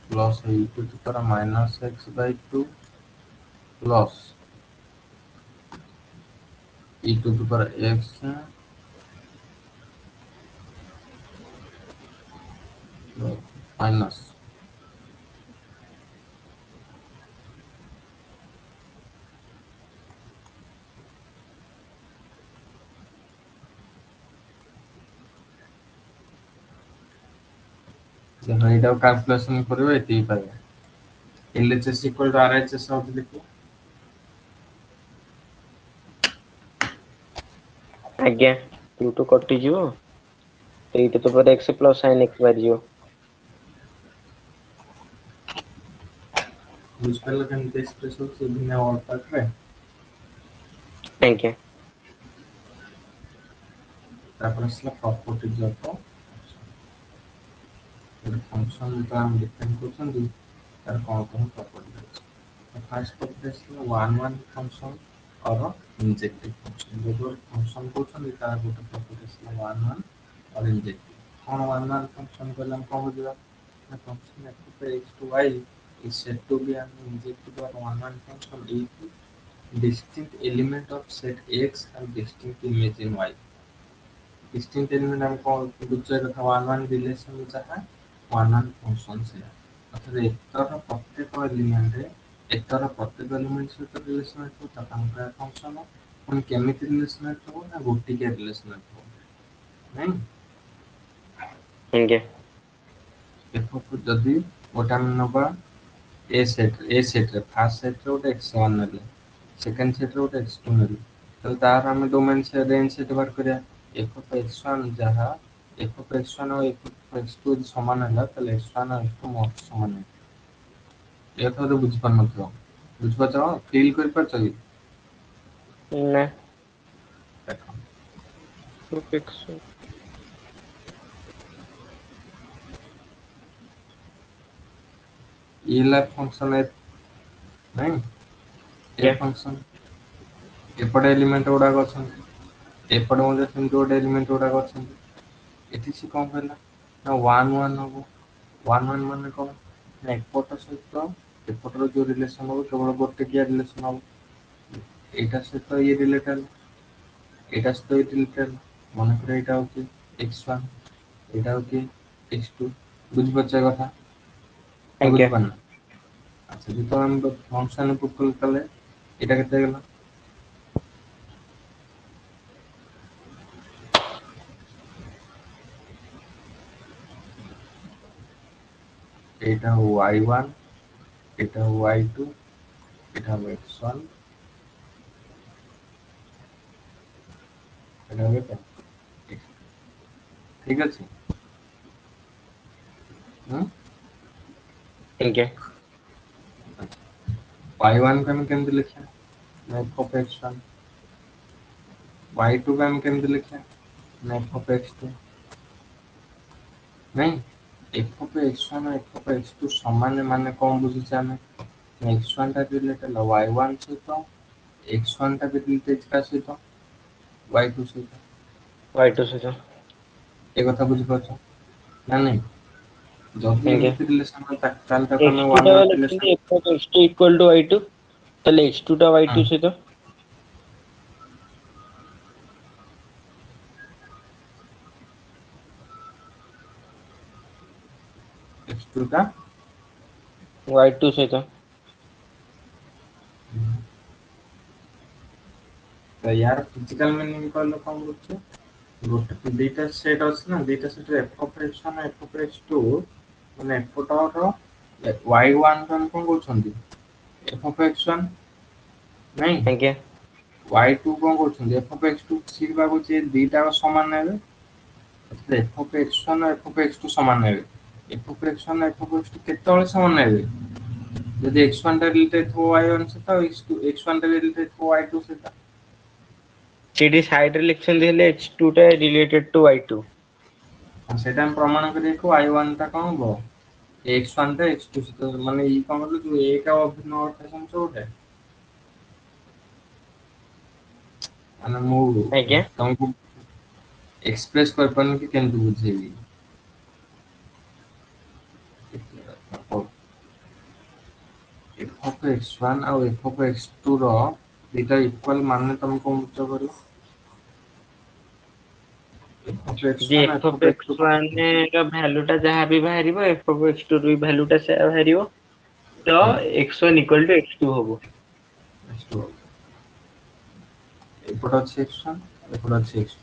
Speaker 1: plus e to the power minus x by 2 plus e to the power x minus देखो ଏଇଟାକୁ କ୍ୟାଲକୁଲେସନ କରିବ ଏତିକି ପାଇବ LHS equal to RHS ହଉଛି ଦେଖିବ
Speaker 2: ଆଜ୍ଞା 2 ଟୁ କଟିଯିବ 3 to the power x plus sin x ବାହାରିଯିବ।
Speaker 1: ବୁଝିପାରିଲ କେମିତି ଏକ୍ସପ୍ରେସ ହଉଛି ଇଭିନ୍ ଆଉ ଅଡ୍ ପାର୍ଟରେ
Speaker 2: ଆଜ୍ଞା।
Speaker 1: ତାପରେ ଆସିଲା ପ୍ରପର୍ଟିଜ ଅଫ ଗୋଟେ ଫଙ୍କସନ ଯେତେବେଳେ ଆମେ ଡିଫାଇନ୍ କରୁଛନ୍ତି ତାର କ'ଣ କ'ଣ ପ୍ରପର୍ଟି ଅଛି ଫାର୍ଷ୍ଟ ପ୍ରପର୍ଟି ଆସିଲା ୱାନ୍ ୱାନ୍ ଫଙ୍କସନ ଅର ଇନଜେକ୍ଟିଭ ଫଙ୍କସନ ଯଦି ଗୋଟେ ଫଙ୍କସନ କରୁଛନ୍ତି ତାର ଗୋଟେ ପ୍ରପର୍ଟି ଆସିଲା ୱାନ୍ ୱାନ୍ ଅର ଇନଜେକ୍ଟିଭ କ'ଣ ୱାନ୍ ୱାନ୍ ଫଙ୍କସନ କହିଲେ ଆମେ କ'ଣ ବୁଝିବା ନା function f of x to y is said to be an injective or one one function if distinct element of set x have distinct image in y distinct element हम कौन दूसरे का वन वन रिलेशन ଯାହା वन वन फंक्शन से अर्थात ଏତର ପ୍ରତ୍ୟେକ ଏଲିମେଣ୍ଟରେ ଏତର ପ୍ରତ୍ୟେକ ଏଲିମେଣ୍ଟ ସହିତ ରିଲେସନ ହେଇଥିବ ତା ତାଙ୍କର ଫଙ୍କସନ ପୁଣି କେମିତି ରିଲେସନ ହେଇଥିବ ନା ଗୋଟିକିଆ ରିଲେସନ ହେଇଥିବ ନାଇଁ
Speaker 2: ଆଜ୍ଞା।
Speaker 1: ଏଫ ଯଦି ଗୋଟେ ଆମେ ନବା ଏ ସେଟ୍ରେ ଫାର୍ଷ୍ଟ ସେଟ୍ରେ ଗୋଟେ x1 ନେଲେ ସେକେଣ୍ଡ ସେଟ୍ରେ ଗୋଟେ x2 ନେଲେ ତାହେଲେ ତାର ଆମେ ଡୋମେନ୍ ରେଞ୍ଜ ସେଟ୍ ବାହାର କରିବା f of x1 ଯାହା f of x1 ଆଉ f of x2 ଯଦି ସମାନ ହେଲା ତାହେଲେ x1 ଆଉ x2 ମୋଷ୍ଟ ସମାନ ଏ କଥା ତ ବୁଝିପାରୁନଥିବ ବୁଝିପାରୁଛ ଫିଲ୍ କରିପାରୁଛ କି
Speaker 2: ନା
Speaker 1: ଦେଖ
Speaker 2: x
Speaker 1: ଇ ହେଲା ଫଙ୍କସନ ନାଇଁ ଏ
Speaker 2: ଆଜ୍ଞା
Speaker 1: ଫଙ୍କସନ ଏପଟେ ଏଲିମେଣ୍ଟ ଗୁଡାକ ଅଛନ୍ତି ଏପଟେ ମଧ୍ୟ ସେମିତି ଗୋଟେ ଏଲିମେଣ୍ଟ ଗୁଡାକ ଅଛନ୍ତି ଏଠି ସେ କ'ଣ କହିଲା ନା ୱାନ୍ ୱାନ୍ ହବ ୱାନ୍ ୱାନ୍ ମାନେ କ'ଣ ନା ଏପଟ ସହିତ ଏପଟର ଯୋଉ ରିଲେସନ ହବ କେବଳ ଗୋଟେ କିଆ ରିଲେସନ ହବ ଏଇଟା ସହିତ ଇଏ ରିଲେଟେଡ ଏଇଟା ସହିତ ଇଏ ରିଲେଟେଡ ମନେକର ଏଇଟା ହଉଛି x1 ଏଇଟା ହଉଛି x2 ବୁଝିପାରୁଛ ଏ କଥା ନା
Speaker 2: ଆଜ୍ଞା
Speaker 1: ବୁଝିପାରୁନ ଆଚ୍ଛା ଯେତେବେଳେ ଆମେ ଫଙ୍କସନ ପୁଟ୍ କଲେ ଏଇଟା କେତେ ହେଇଗଲା ଏଇଟା y1 এটা y2 এটা হবে x1 এটা হবে x2 ঠিক আছে হুম
Speaker 2: ଆଜ୍ଞା
Speaker 1: y1 को हम କେମିତି ଲେଖିବା ନା f of x1 y2 को हम କେମିତି ଲେଖିବା ନା f of x2 ନାଇଁ f of x1 और f of x2 ସମାନ ମାନେ କଣ ବୁଝୁଛେ ଆମେ x1 ଟା ରିଲେଟେଡ୍ y1 ସହିତ x1 ଟା ବି ରିଲେଟେଡ୍ କା ସହିତ y2 ସହିତ
Speaker 2: y2 ସହିତ
Speaker 1: ଏ କଥା ବୁଝିପାରୁଛ ନା ନାଇଁ ଯଦି
Speaker 2: ଆଜ୍ଞା
Speaker 1: ଏମିତି ରିଲେସନ ତାହେଲେ ତାକୁ ଆମେ
Speaker 2: x2
Speaker 1: ୱାନ୍
Speaker 2: ଟା
Speaker 1: ୱାନ୍ ରିଲେସନ
Speaker 2: ଲେଖିଛନ୍ତି f of x2 equal to y2 ତାହେଲେ x2 ଟା y2 ସହିତ
Speaker 1: x2 ଟା
Speaker 2: y2 ସହିତ।
Speaker 1: ତ यार फिजिकल मीनिंग कहले कौन बुझे ଗୋଟେ ଦିଟା ସେଟ୍ ଅଛି ନା ଦିଟା set f of x1 f of x2 ମାନେ ଏପଟର y1 କୁ ଆମେ କଣ କହୁଛନ୍ତି f of x1 ନାଇଁ
Speaker 2: ଆଜ୍ଞା
Speaker 1: y2 କଣ କହୁଛନ୍ତି f of x2 ସିବା କହୁଛି ଦିଟା ସମାନ ନେବେ f of x1 f of x2 ସମାନ ନେବେ f of x1 f of x2 କେତେବେଳେ ସମାନ ନେବେ ଯଦି x1 ଟା ରିଲେଟେଡ୍ ଥିବ y1 ସହିତ x1 ଟା ରିଲେଟେଡ୍ ଥିବ y2 ସହିତ
Speaker 2: ସେଠି ସାଇଡରେ ଲେଖିଛନ୍ତି ହେଲେ h2 ଟା ରିଲେଟେଡ୍ ଟୁ y2।
Speaker 1: ସେଇଟା ଆମେ ପ୍ରମାଣ କରିବାକୁ y1 ଟା କଣ ହବ x1 ଟା x2 ସହିତ ମାନେ ଇ କଣ କହିଲୁ ଯୋଉ ଏକ ଅଭିନ୍ନ ଅର୍ଥ ଜାଣିଛ ଗୋଟେ ମାନେ ମୁଁ
Speaker 2: ଆଜ୍ଞା
Speaker 1: ତମକୁ ଏକ୍ସପ୍ରେସ କରିପାରୁନି କି କେମିତି ବୁଝେଇବି f of x1 ଆଉ f of x2 ର ଦିଟା ଇକ୍ୱାଲ ମାନେ ତମେ କଣ ବୁଝ କରିବ f of
Speaker 2: ଯେ
Speaker 1: x1
Speaker 2: f
Speaker 1: f
Speaker 2: of
Speaker 1: of x2 କଣ
Speaker 2: x1 ର ଭ୍ୟାଲୁ ଟା ଯାହା ବି ବାହାରିବ f of x2 ର ବି ଭ୍ୟାଲୁ ଟା ସେୟା ବାହାରିବ ତ
Speaker 1: ହଁ
Speaker 2: x1 equal to x2 ହବ।
Speaker 1: x2 ଏପଟେ ଅଛି x1 ଏପଟେ ଅଛି x2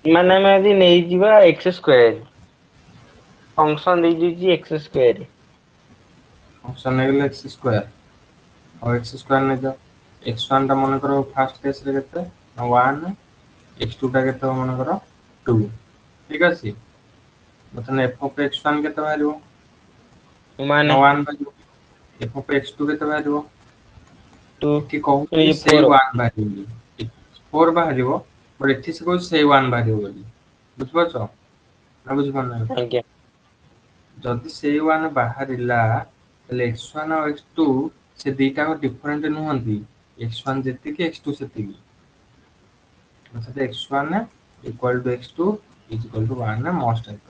Speaker 2: ମାନେ ଆମେ ଯଦି ନେଇଯିବା x ସ୍କ୍ୱାର ଫଙ୍କସନ ଦେଇଦେଇଛି x ସ୍କ୍ୱାର
Speaker 1: ଫଙ୍କସନ ନେଇଗଲେ x ସ୍କ୍ୱାର ଆଉ x ସ୍କ୍ୱାର ନେଇଯାଅ x1 ଟା ମନେକର ଫାର୍ଷ୍ଟ କେସରେ କେତେ 1 x2 ଟା କେତେ ମନେକର 2 ଠିକ ଅଛି ବର୍ତ୍ତମାନ f of x1 କେତେ ବାହାରିବ
Speaker 2: ମାନେ
Speaker 1: ନା 1 ବାହାରିବ f of x2 କେତେ ବାହାରିବ
Speaker 2: 2
Speaker 1: ଏଠି କହୁଛି ସେଇ
Speaker 2: 4
Speaker 1: 1 ବାହାରିବ ବୋଲି 4 ବାହାରିବ ବଟ ଏଠି ସେ କହୁଛି ସେଇ 1 ବାହାରିବ ବୋଲି ବୁଝିପାରୁଛ ନା ବୁଝିପାରୁନ
Speaker 2: ଆଜ୍ଞା
Speaker 1: ଯଦି ସେଇ 1 ବାହାରିଲା ତାହେଲେ x1 ଆଉ x2 ସେ ଦିଟାକ ଡିଫରେଣ୍ଟ ନୁହନ୍ତି x1 ଯେତିକି x2 ସେତିକି x1 equal to x2 is equal to 1 must have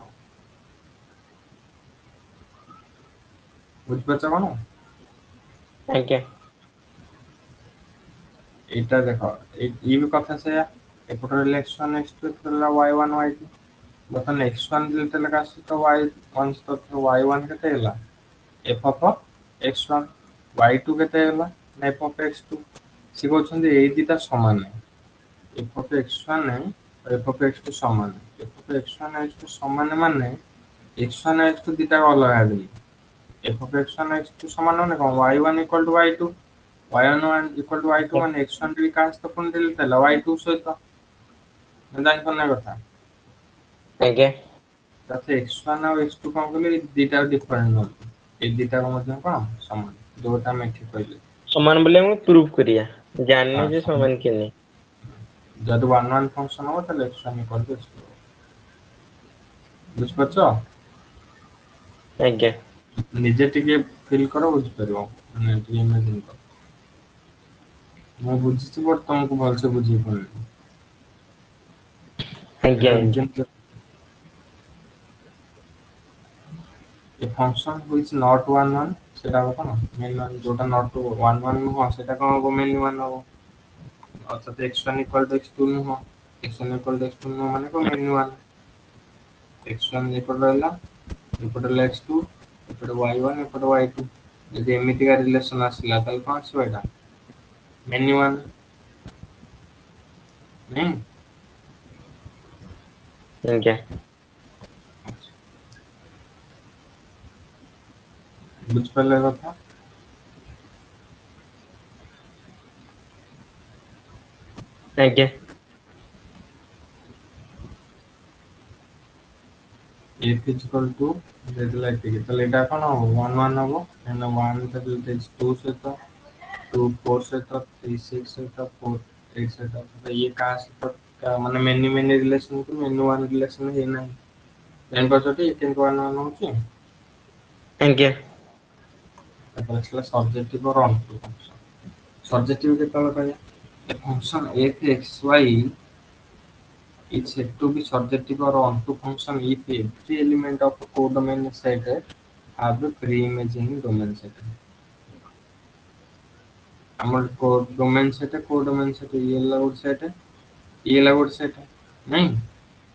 Speaker 1: ବୁଝିପାରୁଛ କଣ
Speaker 2: ଆଜ୍ଞା
Speaker 1: ଏଇଟା ଦେଖ ଇଏ ବି କଥା ସେଇଆ ଏପଟେ ରହିଲା x1 x2 ଏପଟେ ରହିଲା y1 y2 ବର୍ତ୍ତମାନ x1 ଯେତେବେଳେ କାହା ସହିତ y1 ସହିତ y1 କେତେ ହେଲା f of x1 y2 କେତେ ହେଲା ନା f of x2 ସେ କହୁଛନ୍ତି ଏଇ ଦିଟା ସମାନ f of x1 f of x2 ସମାନ f of x1 x2 ସମାନ ମାନେ x1 x2 ଦିଟା ଅଲଗା ହେବେ f of x1 x2 ସମାନ ମାନେ କଣ y1 equal to y2 y1 equal to y2 ମାନେ x1 ବି କାହା ସହିତ ପୁଣି delete ହେଲା y2 ସହିତ ଜାଣିପାରୁନ କଥା
Speaker 2: ଆଜ୍ଞା
Speaker 1: ତାପରେ x1 ଆଉ x2 କଣ କହିଲେ ଏଇ ଦିଟା ଡିଫରେଣ୍ଟ ନୁହନ୍ତି ଏଇ ଦିଟାକ ମଧ୍ୟ କଣ ସମାନ ଯୋଉଟା ଆମେ ଏଠି କହିଲେ
Speaker 2: ସମାନ ବୋଲି ଆମେ ପ୍ରୁଭ କରିବା ଜାଣିନେ ଯେ
Speaker 1: ସମାନ
Speaker 2: ସମାନ କି ନାହିଁ
Speaker 1: ଯଦି 1 1 ଫଙ୍କସନ ହବ ତାହେଲେ x1 equal to x2 ବୁଝିପାରୁଛ
Speaker 2: ଆଜ୍ଞା
Speaker 1: ନିଜେ ଟିକେ ଫିଲ୍ କର ବୁଝିପାରିବ ମାନେ ଟିକେ ଇମାଜିନ କର ମୁଁ ବୁଝିଛି ବଟ ତମକୁ ଭଲସେ ବୁଝେଇ ପାରୁନି
Speaker 2: ଆଜ୍ଞା
Speaker 1: ଏଇଟା
Speaker 2: ଆଜ୍ଞା
Speaker 1: ନିଜେ a function which not 1 1 ସେଟା ହବ କଣ main one ଯୋଉଟା not 1 1 ନୁହଁ ସେଟା କଣ ହବ main one ହବ ଅର୍ଥାତ x1 equal to x2 ନୁହଁ x1 equal to x2 ନୁହଁ ମାନେ କଣ main one x1 ଏପଟେ ରହିଲା ଏପଟେ ରହିଲା x2 ଏପଟେ y1 ଏପଟେ y2 ଯଦି ଏମିତିକା ରିଲେସନ ଆସିଲା ତାହେଲେ କଣ ଆସିବ ଏଇଟା main one ନାଇଁ
Speaker 2: ଆଜ୍ଞା
Speaker 1: ବୁଝିପାରିଲ କଥା
Speaker 2: ଆଜ୍ଞା
Speaker 1: f is equal to ଦେଇଦେଲା ଏତିକି ତାହେଲେ ଏଇଟା କଣ ହବ 1 1 ହବ କାହିଁକିନା 1 ଟା 2 ସହିତ 2 4 ସହିତ 3 6 ସହିତ 4 8 ସହିତ ଇଏ କାହା ସହିତ ମାନେ many many relation କୁ many one relation ହେଇନାହିଁ ଜାଣିପାରୁଛ ଟି କେମିତି 1 1 ହଉଛି
Speaker 2: ଆଜ୍ଞା
Speaker 1: ତାପରେ ଆସିଲା subjective or onto function subjective କେତେବେଳେ କହିବା a function f x y is said to be surjective or onto function if every element of a codomain set have a pre-imaging domain set ଆମର ଡୋମେନ୍ ସେଟ କୋ ଡୋମେନ୍ ସେଟ ଇଏ ହେଲା ଗୋଟେ ସେଟ ଇଏ ହେଲା ଗୋଟେ ସେଟ ନାଇଁ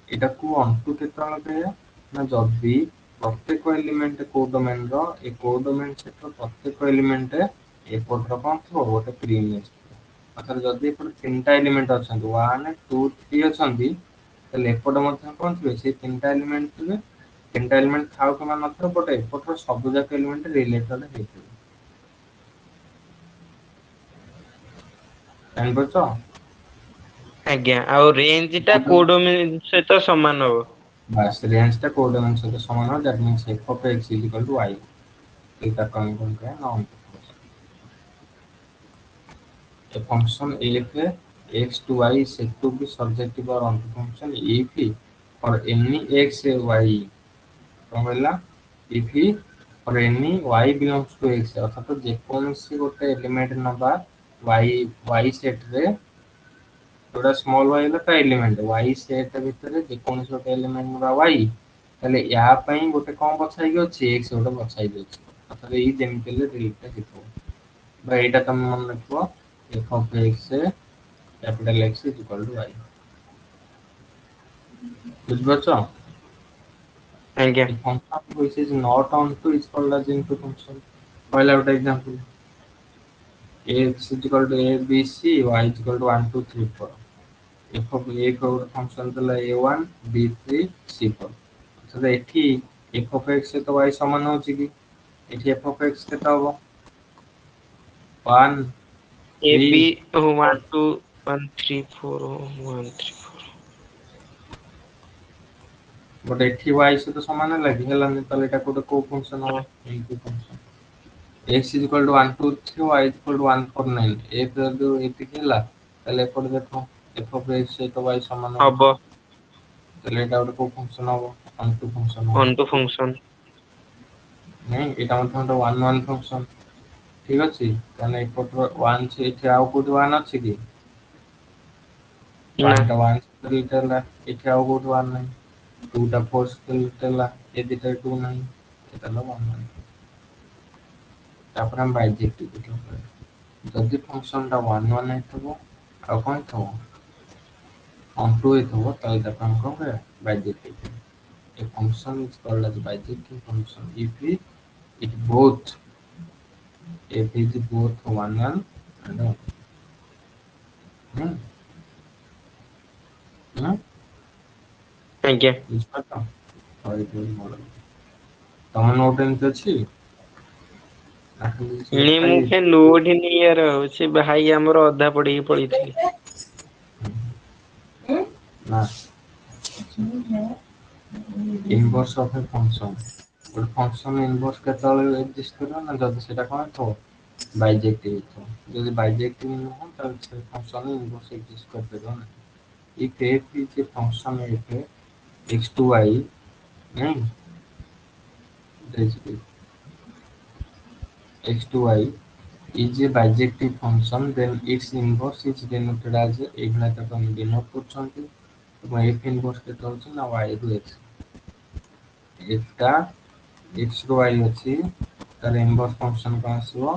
Speaker 1: ଏଟାକୁ onto କେତେବେଳେ କହିବା ନା ଯଦି प्रत्येक एलिमेंट को डोमेन रो ए को डोमेन सेट रो प्रत्येक एलिमेंट एपटर कौन थो गोटे प्री इमेज अर्थात जदि एपटे तीनटा एलिमेंट अछंती 1 2 3 अछंती ताले एपटे मध्ये कौन थिबे से तीनटा एलिमेंट थिबे तीनटा एलिमेंट थाउ किमा नथो बट एपटर सब जाक एलिमेंट रिलेटेड हेथिबे जानि परछो
Speaker 2: आज्ञा ଆଉ ରେଞ୍ଜ ଟା କୋଡୋମିନ ସହିତ ସମାନ ହବ।
Speaker 1: बस रेंज टा को डोमेन सहित समान हो that means f of x is equal to y एटा कौन कौन का नाम a function f x to y is said to be surjective or onto function if for any x y कौन कहला if for any y belongs to x अर्थात जेकोनसी गोटे एलिमेंट नबा y सेट रे जोड़ा स्मॉल y होला ता एलिमेंट y सेट भितर जेकोनसी गोटे एलिमेंट नबा y ताले या पई गोटे कोन बछाई के अछि x गोटे बछाई के अछि अर्थात ई जेमिति ले रिलेट हेतो बा एटा तुम मन रखो f of x capital X is equal to y बुझबछो
Speaker 2: आज्ञा
Speaker 1: a function which is not onto is called as into function पहला गोटे example x is equal to a b c y is equal to 1 2 3 4 f of a को फंक्शन तला a1 b3 c4 तो एठी f of x तो y समान होची कि एठी f of x केता होबो 1
Speaker 2: ए
Speaker 1: 3
Speaker 2: बी 1 2 1 3 4 1 3 4
Speaker 1: बट एठी y से तो समान लागी हेलानी तले एटा कोटे को फंक्शन हो into function x is equal to 1 2 3 y is equal to 1 4 9 ए तो एठी केला तले एपट देखो f of x से तो y समान हो
Speaker 2: हब
Speaker 1: तले एटा कोटे को फंक्शन हो इनटू फंक्शन हो
Speaker 2: ऑन टू फंक्शन
Speaker 1: नहीं एटा मतलब 1 1 फंक्शन ठीक अछि ताने एपट 1 से एठी आउ कोटे 1 अछि कि
Speaker 2: ना
Speaker 1: 1 टा 1 से रिलेटेड एठी आउ कोटे 1 नहीं 2 टा 4 से रिलेटेड ए दिटा 2 नहीं एटा ला 1 नहीं तापर हम बाइजेक्टिव देखो जदि फंक्शन टा 1 1 हेतबो आ कोन थबो ऑन टू हेतबो ताले तापर हम कोन करे bijective a function is called as bijective function if both if is both 1 1 and 1 hmm hmm
Speaker 2: आज्ञा
Speaker 1: ବୁଝିପାରିଲ ହଇ ମୋର ତମ ନୋଟ ଏମିତି ଅଛି ନା ଖାଲି କିଛି
Speaker 2: ନେ
Speaker 1: ଲେଖା
Speaker 2: ମୁଁ
Speaker 1: ହେଇଯାଇଛି?
Speaker 2: ଫେ ନୋଟ ନିଆର ସେ ଭାଇ ଆମର ଅଧା ପଢିକି ପଳେଇଥିଲେ
Speaker 1: ନା inverse of a function ଗୋଟେ ଫଙ୍କସନ ଇନଭର୍ସ କେତେବେଳେ ଏକ୍ଜିଷ୍ଟ କରିବ ନା ଯଦି ସେଟା କଣ ଥିବ ବାଇଜେକ୍ଟିଭ ଥିବ ଯଦି ବାଇଜେକ୍ଟିଭ ନୁହଁ ତାହେଲେ ସେ ଫଙ୍କସନ ଇନଭର୍ସ ଏକ୍ଜିଷ୍ଟ କରିପାରିବ ନାହିଁ if f is a function f x to y नहीं basically x to y is a bijective function then its inverse is denoted as एभला तक हम डिनोट करछंती तो f inverse केते होछ ना y ru x f टा x ru y अछि तार इनवर्स फंक्शन का आसीबो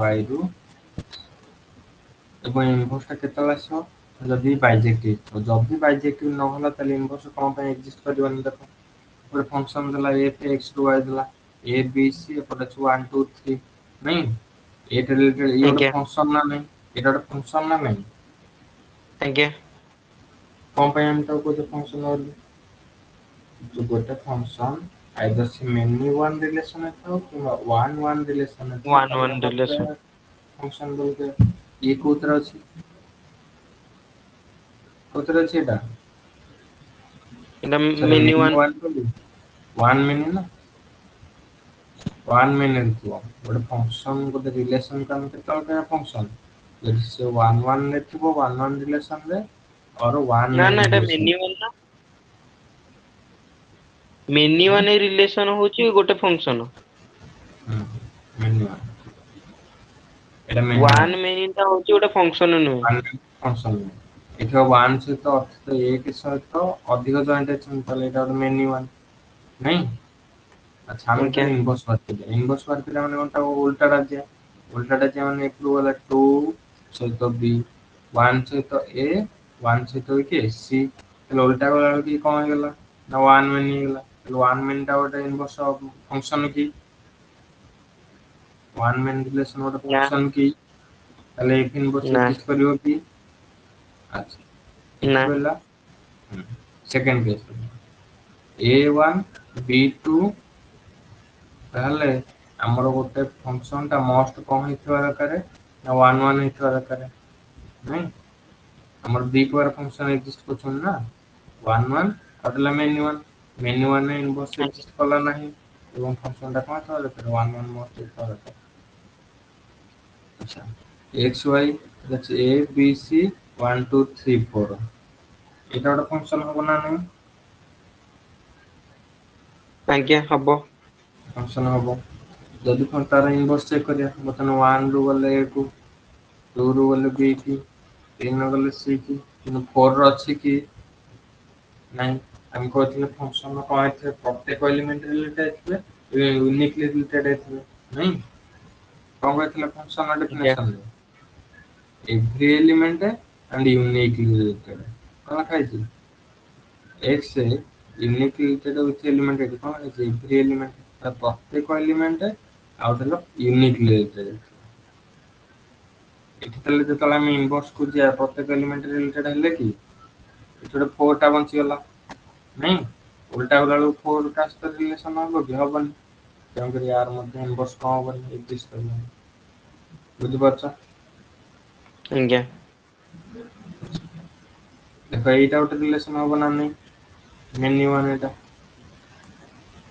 Speaker 1: y ru এবং इनवर्स टा केते आसीबो जदि बाइजेक्टिव तो जदि बाइजेक्टिव न होला ताले इनवर्स कोन पे एग्जिस्ट करबनी देखो ଗୋଟେ ଫଙ୍କସନ ଦେଲା f x ରୁ y ଦେଲା a b c ଏପଟେ ଅଛି 1 2 3 ନାଇଁ ଏଟା ରିଲେଟେଡ ଇଏ ଗୋଟେ
Speaker 2: ଆଜ୍ଞା
Speaker 1: ଫଙ୍କସନ ନା ନାଇଁ ଏଟା ଗୋଟେ ଫଙ୍କସନ ନା ନାଇଁ
Speaker 2: ଆଜ୍ଞା
Speaker 1: କଣ ପାଇଁ ଆମେ ତାକୁ କହୁଛେ ଫଙ୍କସନ ବୋଲି जो ଗୋଟେ ଫଙ୍କସନ ଆଇଦର ସେ many one relation ଥାଉ କିମ୍ବା one one relation ଥାଉ
Speaker 2: वन
Speaker 1: ତାକୁ
Speaker 2: वन
Speaker 1: ଆମେ
Speaker 2: रिलेशन
Speaker 1: ଫଙ୍କସନ ବୋଲଛେ ଇଏ କୋଉଥିରେ ଅଛି କୋଉଥିରେ ଅଛି ଏଟା
Speaker 2: ଏଟା
Speaker 1: ସେଟା
Speaker 2: ମିନି
Speaker 1: many
Speaker 2: वन
Speaker 1: one ବୋଲି one many ନା वन मिनिट ଥିବ ଗୋଟେ ଫଙ୍କସନ ଗୋଟେ ରିଲେସନ କୁ ଆମେ କେତେବେଳେ କହିବା ଫଙ୍କସନ ଯଦି ସେ वन वन ରେ ଥିବ वन वन ରିଲେସନ ରେ और वन
Speaker 2: ନା ନା
Speaker 1: मेनी
Speaker 2: ଏଟା
Speaker 1: रिलेशन
Speaker 2: ମିନି वन ନା ମିନି वन ରିଲେସନ ହଉଛି ଗୋଟେ ଫଙ୍କସନ
Speaker 1: मेनी वन ଏଟା मेनी वन
Speaker 2: वन ମିନି ଟା ହଉଛି ଗୋଟେ ଫଙ୍କସନ ନୁହେଁ
Speaker 1: वन फंक्शन ଏଠି वन ସହିତ ଅର୍ଥ ଏକ ସହିତ ଅଧିକ ଜଏଣ୍ଟ ଅଛନ୍ତି ତାହେଲେ ଏଟା ଗୋଟେ मेनी वन ନାଇଁ अच्छा ଆମେ
Speaker 2: ଆଜ୍ଞା
Speaker 1: ତାହେଲେ इनवर्स କରିଥିଲେ ମାନେ କଣ ତାକୁ ଉଲ୍ଟାଟା ଯିବା उल्टा जे माने एप्रू वाला 2 सहित b 1 सहित a 1 सहित के c ତାହେଲେ उल्टा वाला की कौन ହେଇଗଲା ନା 1 ମାନ ହେଇଗଲା वन मेन टा गोटे इनवर्स फंक्शन की वन मेन रिलेशन गोटे
Speaker 2: ନା
Speaker 1: फंक्शन की ताले एफ इनवर्स
Speaker 2: ନା
Speaker 1: एग्जिस्ट करियो की अच्छा
Speaker 2: ନା
Speaker 1: कितु बेला सेकंड केस a1 b2 ताले हमर गोटे फंक्शन टा मोस्ट कौन हितवा दरकार ना 1 1 हितवा दरकार नहीं हमर दी पावर फंक्शन एग्जिस्ट करछन ना 1 1 अटला मेन्यू 1 ने इनवर्स एग्जिस्ट कला नहीं एवं फंक्शन टा कौन था दरकार 1 1 मोस्ट हितवा दरकार अच्छा x y that's A B C 1 2 3 4 এটা ଗୋଟେ ଫଙ୍କସନ ହବ ନା ନାହିଁ
Speaker 2: ଆଜ୍ଞା ହବ
Speaker 1: ଫଙ୍କସନ ହବ ଯଦି କଣ ତାର ଇନଭର୍ସ ଚେକ୍ କରିବା ବର୍ତ୍ତମାନ 1 ରୁ ଗଲେ a କୁ 2 ରୁ ଗଲେ b କି 3 ରୁ ଗଲେ c କି କିନ୍ତୁ 4 ର ଅଛି କି ନାହିଁ ଆମେ କହିଥିଲେ ଫଙ୍କସନ କଣ ହେଇଥିବେ ପ୍ରତ୍ୟେକ ଏଲିମେଣ୍ଟ ରିଲେଟେଡ ଥିବେ ୟୁନିକଲି ରିଲେଟେଡ ଥିବେ ନାହିଁ କଣ କହିଥିଲେ ଫଙ୍କସନ
Speaker 2: ଆଜ୍ଞା
Speaker 1: ଡେଫିନେସନରେ every element and uniquely related କଣ ଖାଇଛି x uniquely related with element ଏଠି କଣ ହେଇଛି every element ତାର ପ୍ରତ୍ୟେକ element ଆଉ ତାର uniquely related ଏଠି ତାହେଲେ ଯେତେବେଳେ ଆମେ ଇନଭର୍ସ କୁ ଯିବା ପ୍ରତ୍ୟେକ ଏଲିମେଣ୍ଟ ରିଲେଟେଡ ହେଲେ କି ଏଠି ଗୋଟେ 4 ଟା ବଞ୍ଚିଗଲା ନାଇଁ ଉଲ୍ଟା ଗଲା ବେଳକୁ 4 ଟା ସହିତ ରିଲେସନ ହବ କି ହବନି ତେଣୁକରି ୟାର ମଧ୍ୟ ଇନଭର୍ସ କଣ ହବନି ଏକ୍ଜିଷ୍ଟ କରିବନି ବୁଝିପାରୁଛ
Speaker 2: ଆଜ୍ଞା
Speaker 1: ଦେଖ ଏଇଟା ଗୋଟେ ରିଲେସନ ହବ ନା ନାଇଁ ମେନି ୱାନ ଏଇଟା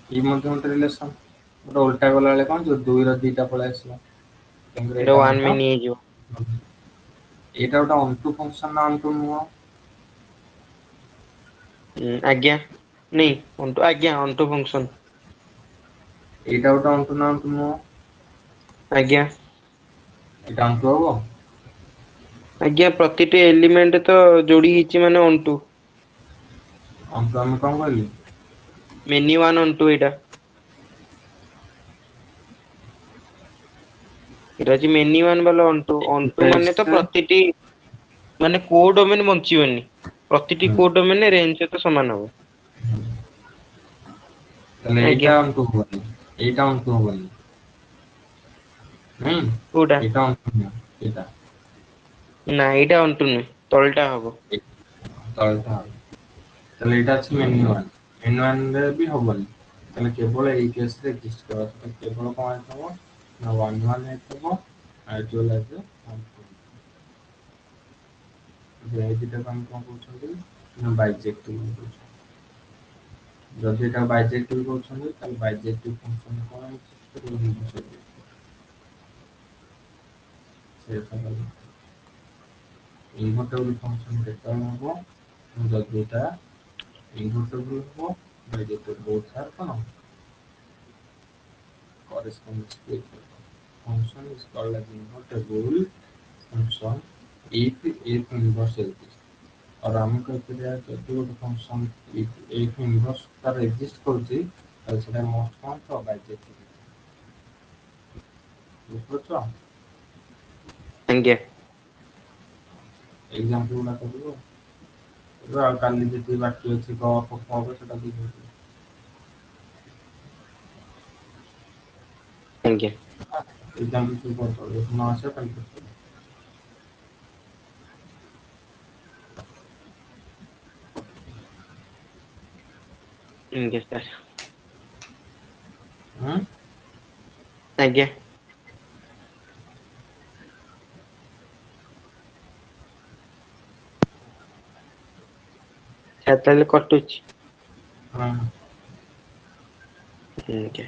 Speaker 1: ଏଇ ମଧ୍ୟ ଗୋଟେ ରିଲେସନ ଗୋଟେ ଉଲ୍ଟା ଗଲା ବେଳେ କଣ ଯୋଉ 2 ର 2ଟା ପଳେଇ ଆସିଲା ତେଣୁକରି
Speaker 2: ଏଇଟା
Speaker 1: ଏଇଟା
Speaker 2: ୱାନ୍
Speaker 1: ମଧ୍ୟ
Speaker 2: ମିନି ହେଇଯିବ
Speaker 1: ଏଇଟା ଗୋଟେ ଅନଟୁ ଫଙ୍କସନ ନା ଅନଟୁ ନୁହଁ
Speaker 2: ଆଜ୍ଞା ନାଇଁ ଆଜ୍ଞା ଅନଟୁ ଫଙ୍କସନ
Speaker 1: ଏଇଟା ଗୋଟେ ଅନଟୁ ନା ଅନଟୁ ନୁହଁ
Speaker 2: ଆଜ୍ଞା
Speaker 1: ଏଇଟା ଅନଟୁ ହବ
Speaker 2: ଆଜ୍ଞା ପ୍ରତିଟି ଏଲିମେଣ୍ଟ ତ ଯୋଡି ହେଇଛି ମାନେ ଅନଟୁ
Speaker 1: ଅନଟୁ ଆମେ କଣ କହିଲୁ
Speaker 2: ମେନି ୱାନ୍ ଅନଟୁ ଏଇଟା ଏଇଟା ଅଛି ମେନି ୱାନ ବାଲା ଅନଟୁ ମାନେ ତ ପ୍ରତିଟି ମାନେ କୋଉ ଡୋମେନ ବଞ୍ଚିବନି ପ୍ରତିଟି
Speaker 1: ହୁଁ
Speaker 2: କୋଉ ଡୋମେନ ରେଞ୍ଜ ସହିତ ସମାନ ହବ
Speaker 1: ତାହେଲେ
Speaker 2: ଆଜ୍ଞା
Speaker 1: ଏଇଟା ଅନଟୁ ହବନି ଏଇଟା ଅନଟୁ ହବନି ହୁଁ
Speaker 2: କୋଉଟା
Speaker 1: ଏଇଟା ଅନଟୁ ନୁହଁ ଏଇଟା
Speaker 2: ନା ଏଇଟା ଅନଟୁ ନୁହେଁ ତଳଟା ହବ
Speaker 1: ତଳଟା ହବ ତାହେଲେ ଏଇଟା ଅଛି ମେନି ୱାନ ମେନି ୱାନ ରେ ବି ହବନି ତାହେଲେ କେବଳ ଏଇ କେସରେ ଏକ୍ଜିଷ୍ଟ କରିବ କେବଳ କଣ ହେଇଥିବ ନା 1 1 ହେଇଥିବ ଆଉ ଯୋଉ ଲାଗିବ ଏଇ ଦିଟାକୁ ଆମେ କଣ କହୁଛନ୍ତି ନା ବାଇଜେକ୍ଟିଭ କହୁଛନ୍ତି ଯଦି ଏଟା ବାଇଜେକ୍ଟିଭ କରୁଛନ୍ତି ତାହେଲେ ବାଇଜେକ୍ଟିଭ ଫଙ୍କସନ କଣ ହେଇଛି ଇନଭର୍ଟେବଲ ଫଙ୍କସନ କେତେବେଳେ ହବ ଯଦି ଏଟା ଇନଭର୍ଟେବଲ ହବ ବାଇଜେକ୍ଟିଭ both are କଣ corresponding split function is called as invertible function if inverse exists और हम कहते हैं ଯଦି ଗୋଟେ ଫଙ୍କସନ if inverse ତାର exist କରୁଛି ତାହେଲେ ସେଟା most କଣ ତ ବାଇଜେକ୍ଟିଭ ବୁଝିପାରୁଛ
Speaker 2: ଆଜ୍ଞା
Speaker 1: ଏକ୍ସାମ୍ପଲ ଗୁଡା କରିବ ଆଉ କାଲି ଯେତିକି ବାକି ଅଛି କହ ହବ ସେଟା ବି
Speaker 2: ଆଜ୍ଞା
Speaker 1: ଏକ୍ସାମ୍ପଲ ସବୁ କରିଦେବ ନ ଆସିବ କାଲି କରିଦେବ
Speaker 2: ଆଜ୍ଞା ସାର୍
Speaker 1: ହୁଁ
Speaker 2: ଆଜ୍ଞା ସାର୍ ତାହେଲେ କଟୁଛି
Speaker 1: ହଁ
Speaker 2: ଆଜ୍ଞା